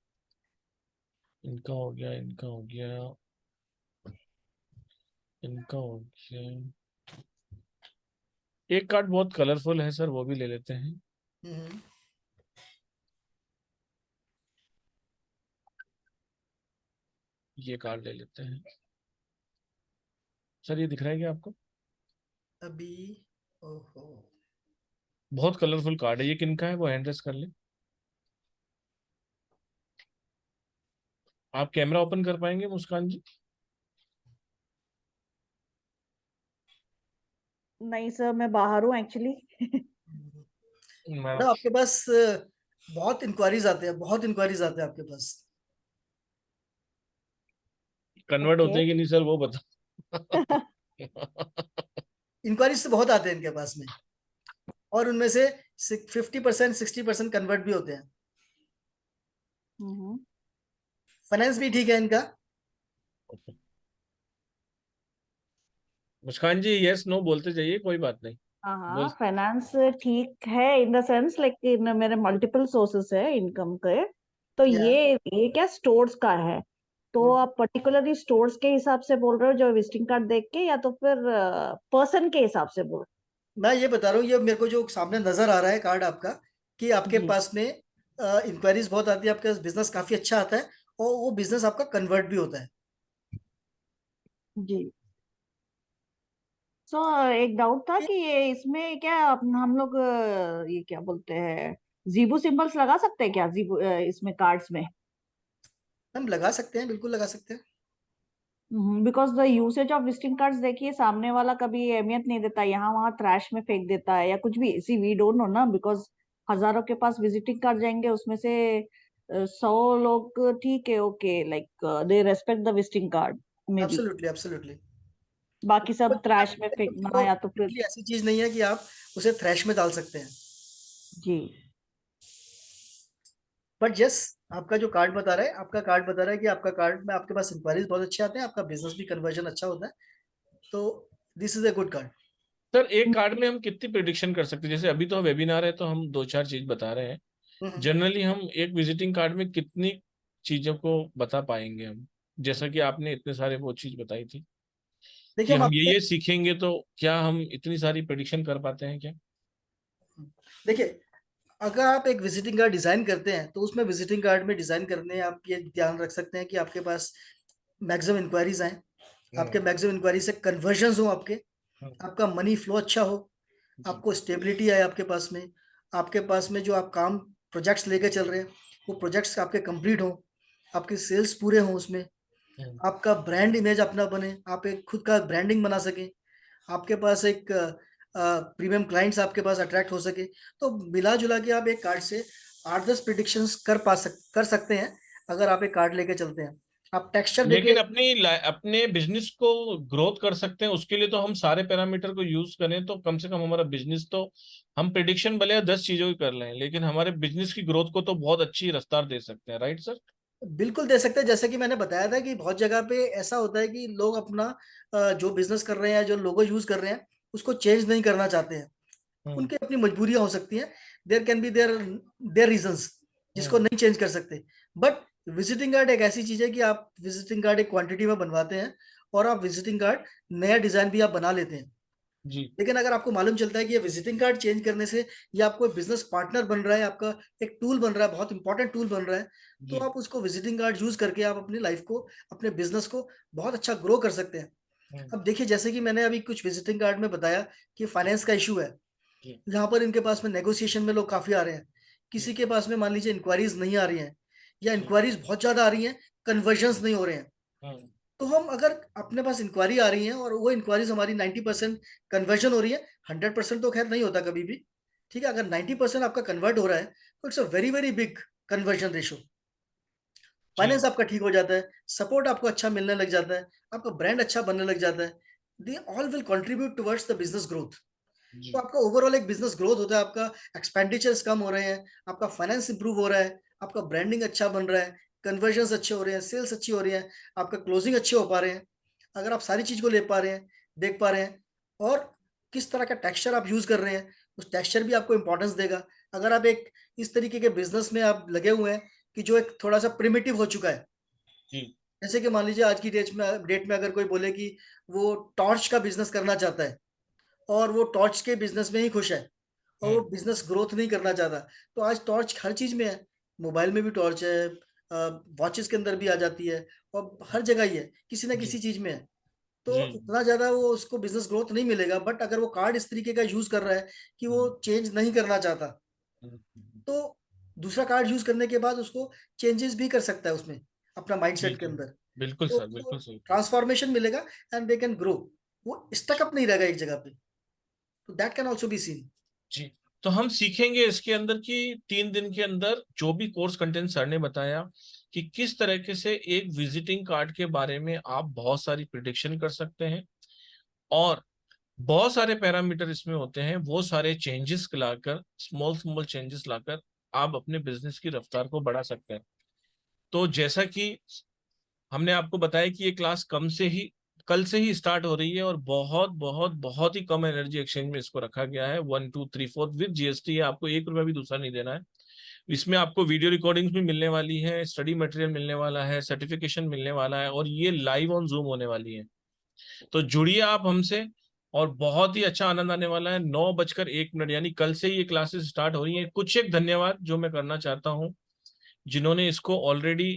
इनका हो गया, इनका हो गया, इनका हो गया। एक कार्ड बहुत कलरफुल है सर, वो भी ले लेते हैं। हम्म, ये कार्ड ले लेते हैं सर। ये दिख रहा है क्या आपको? अभी, ओहो, बहुत कलरफुल कार्ड है ये। किनका है वो हैंड रेस कर ले। आप कैमरा ओपन कर पाएंगे मुस्कान जी? नहीं सर, मैं बाहर हूँ एक्चुअली। मैडम आपके पास बहुत इंक्वायरीज आते हैं, बहुत इंक्वायरीज आते हैं आपके पास। कन्वर्ट होते ओके। हैं कि नहीं सर वो बता। इंक्वायरीज तो बहुत आते हैं इनके पास में, और उनमें से 50% 60% कन्वर्ट भी होते हैं। फाइनेंस भी ठीक है इनका। मुस्कान जी यस नो बोलते जाइए, कोई बात नहीं। हाँ, बोल। फाइनेंस ठीक है इन द सेंस, लेकिन मेरे मल्टीपल सोर्सेस है इनकम के। तो या ये क्या स्टोर्स का है? तो आप पर्टिकुलरली स्टोर्स के हिसाब से बोल रहे हो जो विजिटिंग कार्ड देख के, या तो फिर पर्सन के हिसाब से बोल मैं ये बता रहा हूँ, ये मेरे को जो सामने नजर आ रहा है कार्ड आपका, कि आपके जी पास में इंक्वायरीज बहुत आती है, आपका बिजनेस काफी अच्छा आता है और वो बिजनेस आपका कन्वर्ट भी होता है। जी सो एक डाउट था कि ये इसमें क्या हम लोग ये क्या बोलते हैं, जीबू सिंबल्स लगा सकते हैं क्या जीबू इसमें कार्ड्स में? हम लगा सकते हैं, बिल्कुल लगा सकते हैं। Because the usage of visiting cards देखिए, सामने वाला कभी अहमियत नहीं देता, यहाँ वहाँ ट्रैश में फेंक देता है या कुछ भी। सी वी डोंट नो ना, बिकॉज हजारों के पास विजिटिंग कार्ड जाएंगे, उसमें से 100 लोग ठीक है, okay, like they respect the visiting card may be, absolutely, absolutely. बाकी सब ट्रैश में फेंकना या तो फिर। ऐसी चीज नहीं है कि आप उसे थ्रैश में डाल सकते हैं। जी। बट यस, आपका जो कार्ड बता रहा है, आपका कार्ड बता रहा है कि आपका कार्ड में आपके पास इंक्वायरीज बहुत अच्छे आते हैं, आपका बिजनेस भी कन्वर्जन अच्छा होता है, तो this is a good card. Sir एक कार्ड में हम कितनी प्रिडिक्शन कर सकते हैं? जैसे अभी तो वेबिनार है तो हम 2-4 चीज बता रहे हैं, जनरली हम एक विजिटिंग कार्ड में कितनी चीजों को बता पाएंगे हम? जैसा कि आपने इतने सारे वो चीज बताई थी कि देखिए, हम हम आपको ये सीखेंगे, तो क्या हम इतनी सारी प्रिडिक्शन कर पाते हैं क्या? देखिए, अगर आप एक विजिटिंग कार्ड डिजाइन करते हैं तो उसमें विजिटिंग कार्ड में डिजाइन करने आप ये ध्यान रख सकते हैं कि आपके पास मैक्सिमम इंक्वायरीज आए, आपके मैक्सिमम इंक्वायरी से कन्वर्जन हो, आपका मनी फ्लो अच्छा हो, आपको स्टेबिलिटी आए आपके पास में जो आप काम प्रोजेक्ट्स लेके चल रहे हैं वो प्रोजेक्ट्स आपके कंप्लीट हो, आपके सेल्स पूरे हों, उसमें आपका ब्रांड इमेज अपना बने, आप एक खुद का ब्रांडिंग बना सके, आपके पास एक प्रीमियम क्लाइंट्स आपके पास अट्रैक्ट हो सके। तो मिला जुला के आप एक कार्ड से 8-10 प्रिडिक्शंस कर सकते हैं अगर आप एक कार्ड लेके चलते हैं। आप टेक्सचर लेकिन देखिए, अपने बिजनेस को ग्रोथ कर सकते हैं, उसके लिए तो हम सारे पैरामीटर को यूज करें तो कम से कम हमारा बिजनेस तो, हम प्रिडिक्शन भले 10 चीजों की कर लें लेकिन हमारे बिजनेस की ग्रोथ को तो बहुत अच्छी रफ्तार दे सकते हैं, राइट सर? बिल्कुल दे सकते हैं। जैसे कि मैंने बताया था कि बहुत जगह पे ऐसा होता है कि लोग अपना जो बिजनेस कर रहे हैं, जो लोगो यूज कर रहे हैं, उसको चेंज नहीं करना चाहते हैं। उनकी अपनी मजबूरियां हो सकती हैं, there can be there there reasons जिसको नहीं चेंज कर सकते। बट विजिटिंग कार्ड एक ऐसी चीज है कि आप विजिटिंग कार्ड एक क्वांटिटी में बनवाते हैं और आप विजिटिंग कार्ड नया डिजाइन भी आप बना लेते हैं। जी। लेकिन अगर आपको मालूम चलता है कि ये विजिटिंग कार्ड चेंज करने से ये आपको बिजनेस पार्टनर बन रहा है, आपका एक टूल बन रहा है, बहुत इंपॉर्टेंट टूल बन रहा है, तो जी। आप उसको विजिटिंग कार्ड यूज करके आप अपनी लाइफ को, अपने बिजनेस को बहुत अच्छा ग्रो कर सकते हैं। अब देखिए, जैसे कि मैंने अभी कुछ विजिटिंग कार्ड में बताया कि फाइनेंस का इशू है, यहाँ पर इनके पास में नेगोशिएशन में लोग काफी आ रहे हैं, किसी के पास में मान लीजिए इंक्वायरीज नहीं आ रही हैं या इंक्वायरीज बहुत ज्यादा आ रही हैं, कन्वर्जन्स नहीं हो रहे हैं। तो हम अगर अपने पास इंक्वायरी आ रही है और वो इंक्वायरीज हमारी 90% कन्वर्जन हो रही है, 100% तो खैर नहीं होता कभी भी, ठीक है, अगर 90% आपका कन्वर्ट हो रहा है तो it's a very very big conversion ratio. Finance आपका ठीक हो जाता है, सपोर्ट आपको अच्छा मिलने लग जाता है, आपका ब्रांड अच्छा बनने लग जाता है, they all will contribute towards the business growth. तो आपका ओवरऑल एक बिजनेस ग्रोथ होता है, आपका एक्सपेंडिचर्स कम हो रहे हैं, आपका फाइनेंस इंप्रूव हो रहा है, आपका ब्रांडिंग अच्छा बन रहा है, कन्वर्जन अच्छे हो रहे हैं, सेल्स अच्छी हो रही है, आपका क्लोजिंग अच्छे हो पा रहे हैं। अगर आप सारी चीज को ले पा रहे हैं, देख पा रहे हैं, और किस तरह का टेक्सचर आप यूज कर रहे हैं, उस टेक्सचर भी आपको इंपॉर्टेंस देगा। अगर आप एक इस तरीके के बिजनेस में आप लगे हुए हैं कि जो एक थोड़ा सा प्रिमिटिव हो चुका है, जैसे कि मान लीजिए आज की डेट में अगर कोई बोले कि वो टॉर्च का बिजनेस करना चाहता है और वो टॉर्च के बिजनेस में ही खुश है और वो बिजनेस ग्रोथ नहीं करना चाहता, तो आज टॉर्च हर चीज में है, मोबाइल में भी टॉर्च है, वॉचेस के अंदर भी आ जाती है, और हर जगह ही है, किसी ना किसी चीज में है। तो इतना ज्यादा वो उसको बिजनेस ग्रोथ नहीं मिलेगा। बट अगर वो कार्ड इस तरीके का यूज कर रहा है कि वो चेंज नहीं करना चाहता, तो दूसरा कार्ड यूज करने के बाद उसको चेंजेस भी कर सकता है उसमें, अपना माइंडसेट के अंदर। बिल्कुल तो सर, बिल्कुल सही। ट्रांसफॉर्मेशन मिलेगा एंड दे कैन ग्रो, वो स्टक अप नहीं रहेगा एक जगह पे। तो that can also be seen. जी। तो हम सीखेंगे इसके अंदर कि 3 दिन के अंदर जो भी कोर्स कंटेंट सर ने बताया कि किस तरीके से एक विजिटिंग कार्ड के बारे में आप बहुत सारी प्रिडिक्शन कर सकते हैं और बहुत सारे पैरामीटर इसमें होते हैं, वो सारे चेंजेस लाकर, स्मॉल स्मॉल चेंजेस लाकर आप अपने बिजनेस की रफ्तार को बढ़ा सकते हैं। तो जैसा कि हमने आपको बताया कि ये क्लास कल से ही स्टार्ट हो रही है और बहुत बहुत बहुत ही कम एनर्जी एक्सचेंज में इसको रखा गया है। 1 2 3 4 विद जीएसटी है, आपको 1 रुपया भी दूसरा नहीं देना है। इसमें आपको वीडियो रिकॉर्डिंग्स भी मिलने वाली है, स्टडी मटेरियल मिलने वाला है, सर्टिफिकेशन मिलने वाला है और ये लाइव ऑन जूम होने वाली है। तो जुड़िए आप हमसे और बहुत ही अच्छा आनंद आने वाला है। 9:01 यानी कल से ये क्लासेस स्टार्ट हो रही हैं। कुछ एक धन्यवाद जो मैं करना चाहता हूँ जिन्होंने इसको ऑलरेडी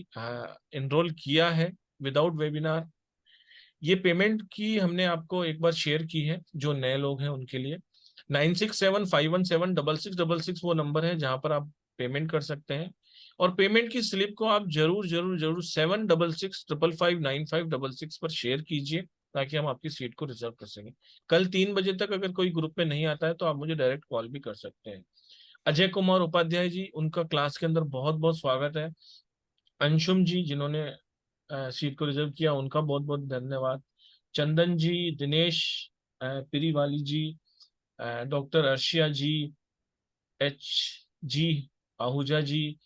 इनरोल किया है विदाउट वेबिनार, ये पेमेंट की हमने आपको एक बार शेयर की है, जो नए लोग हैं उनके लिए। 9675176666 वो नंबर है जहां पर आप पेमेंट कर सकते हैं। और पेमेंट की स्लिप को आप जरूर जरूर जरूर 7665559566 पर शेयर कीजिए, ताकि हम आपकी सीट को रिजर्व कर सकें। कल 3 बजे तक अगर कोई ग्रुप में नहीं आता है तो आप मुझे डायरेक्ट कॉल भी कर सकते हैं। अजय कुमार उपाध्याय जी, उनका क्लास के अंदर बहुत बहुत स्वागत है। अंशुम जी, जिन्होंने सीट को रिजर्व किया, उनका बहुत बहुत धन्यवाद। चंदन जी, दिनेश पिरीवाली जी, डॉक्टर अर्शिया जी, एच जी आहूजा जी,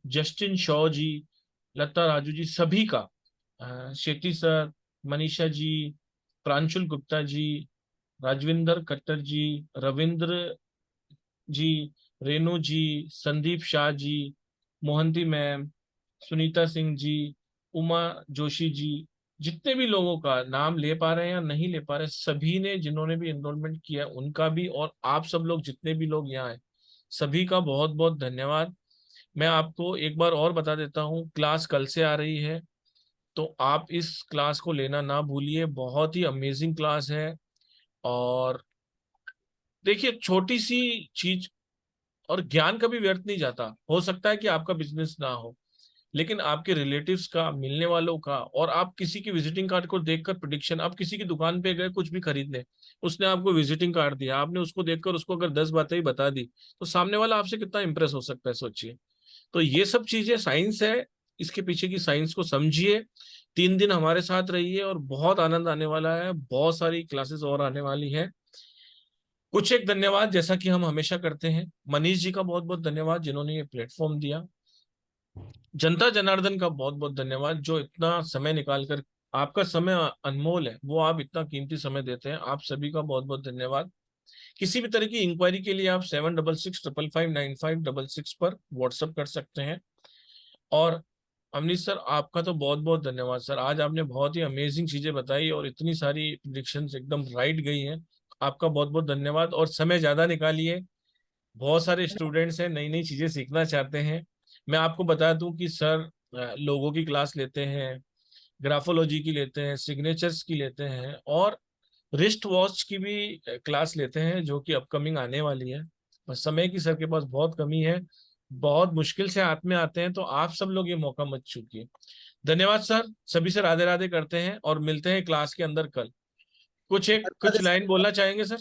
जस्टिन शॉ जी, लता राजू जी, सभी का, शेट्टी सर, मनीषा जी, प्रांशुल गुप्ता जी, राजविंदर खट्टर जी, रविंद्र जी, रेणु जी, संदीप शाह जी, मोहंती मैम, सुनीता सिंह जी, उमा जोशी जी, जितने भी लोगों का नाम ले पा रहे हैं या नहीं ले पा रहे, सभी ने जिन्होंने भी एनरोलमेंट किया उनका भी, और आप सब लोग जितने भी लोग यहाँ हैं सभी का बहुत बहुत धन्यवाद। मैं आपको एक बार और बता देता हूँ, क्लास कल से आ रही है, तो आप इस क्लास को लेना ना भूलिए। बहुत ही अमेजिंग क्लास है। और देखिए, छोटी सी चीज और ज्ञान कभी व्यर्थ नहीं जाता। हो सकता है कि आपका बिजनेस ना हो, लेकिन आपके रिलेटिव्स का, मिलने वालों का, और आप किसी की विजिटिंग कार्ड को देखकर प्रिडिक्शन, आप किसी की दुकान पे गए कुछ भी खरीदने, उसने आपको विजिटिंग कार्ड दिया, आपने उसको देखकर उसको अगर 10 बातें ही बता दी, तो सामने वाला आपसे कितना इंप्रेस हो सकता है, सोचिए। तो ये सब चीजें साइंस है, इसके पीछे की साइंस को समझिए। 3 दिन हमारे साथ रहिए और बहुत आनंद आने वाला है। बहुत सारी क्लासेस और आने वाली है। कुछ एक धन्यवाद, जैसा कि हम हमेशा करते हैं, मनीष जी का बहुत बहुत धन्यवाद जिन्होंने ये प्लेटफॉर्म दिया। जनता जनार्दन का बहुत बहुत धन्यवाद, जो इतना समय निकालकर, आपका समय अनमोल है, वो आप इतना कीमती समय देते हैं। आप सभी का बहुत बहुत धन्यवाद। किसी भी तरह की इंक्वायरी के लिए आप 7665559566 पर व्हाट्सएप कर सकते हैं। और अमनीश सर, आपका तो बहुत बहुत धन्यवाद सर। आज आपने बहुत ही अमेजिंग चीजें बताई और इतनी सारी प्रेडिक्शंस एकदम राइट गई हैं। आपका बहुत बहुत धन्यवाद। और समय ज्यादा निकालिए, बहुत सारे स्टूडेंट्स हैं, नई नई चीजें सीखना चाहते हैं। मैं आपको बता दूं कि सर लोगों की क्लास लेते हैं, ग्राफोलॉजी की लेते हैं, सिग्नेचर्स की लेते हैं, और रिस्ट वॉच की भी क्लास लेते हैं, जो कि अपकमिंग आने वाली है। बस समय की सर के पास बहुत कमी है, बहुत मुश्किल से हाथ में आते हैं, तो आप सब लोग ये मौका मत चूकिए। धन्यवाद सर। सभी से राधे राधे करते हैं और मिलते हैं क्लास के अंदर कल। कुछ लाइन बोलना चाहेंगे सर?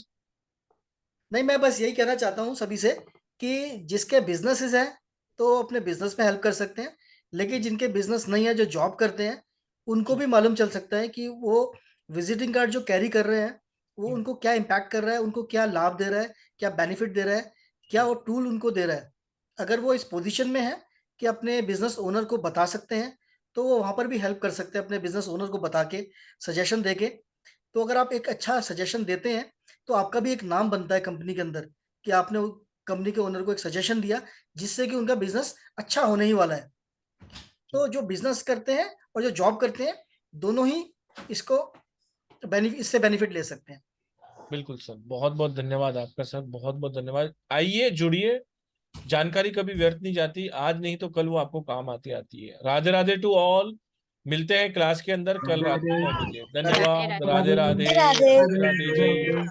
नहीं, मैं बस यही कहना चाहता हूँ सभी से कि जिसके बिजनेसेस हैं तो अपने बिजनेस में हेल्प कर सकते हैं, लेकिन जिनके बिजनेस नहीं है, जो जॉब करते हैं, उनको भी मालूम चल सकता है कि वो विजिटिंग कार्ड जो कैरी कर रहे हैं वो उनको क्या इम्पैक्ट कर रहा है, उनको क्या लाभ दे रहा है, क्या बेनिफिट दे रहा है, क्या वो टूल उनको दे रहा है। अगर वो इस पोजीशन में है कि अपने बिजनेस ओनर को बता सकते हैं, तो वो वहां पर भी हेल्प कर सकते हैं अपने बिजनेस ओनर को बता के, सजेशन दे के। तो अगर आप एक अच्छा सजेशन देते हैं तो आपका भी एक नाम बनता है कंपनी के अंदर कि आपने कंपनी के ओनर को एक सजेशन दिया, जिससे कि उनका बिजनेस अच्छा होने ही वाला है। तो जो बिजनेस करते हैं और जो जॉब करते हैं, दोनों ही इससे बेनिफिट ले सकते हैं। बिल्कुल सर, बहुत बहुत धन्यवाद आपका सर, बहुत बहुत धन्यवाद। आइए, जुड़िए, जानकारी कभी व्यर्थ नहीं जाती, आज नहीं तो कल वो आपको काम आती आती है। Radhe Radhe to all. मिलते हैं क्लास के अंदर कल रात को 9 बजे। धन्यवाद। राधे राधे। राधे जी।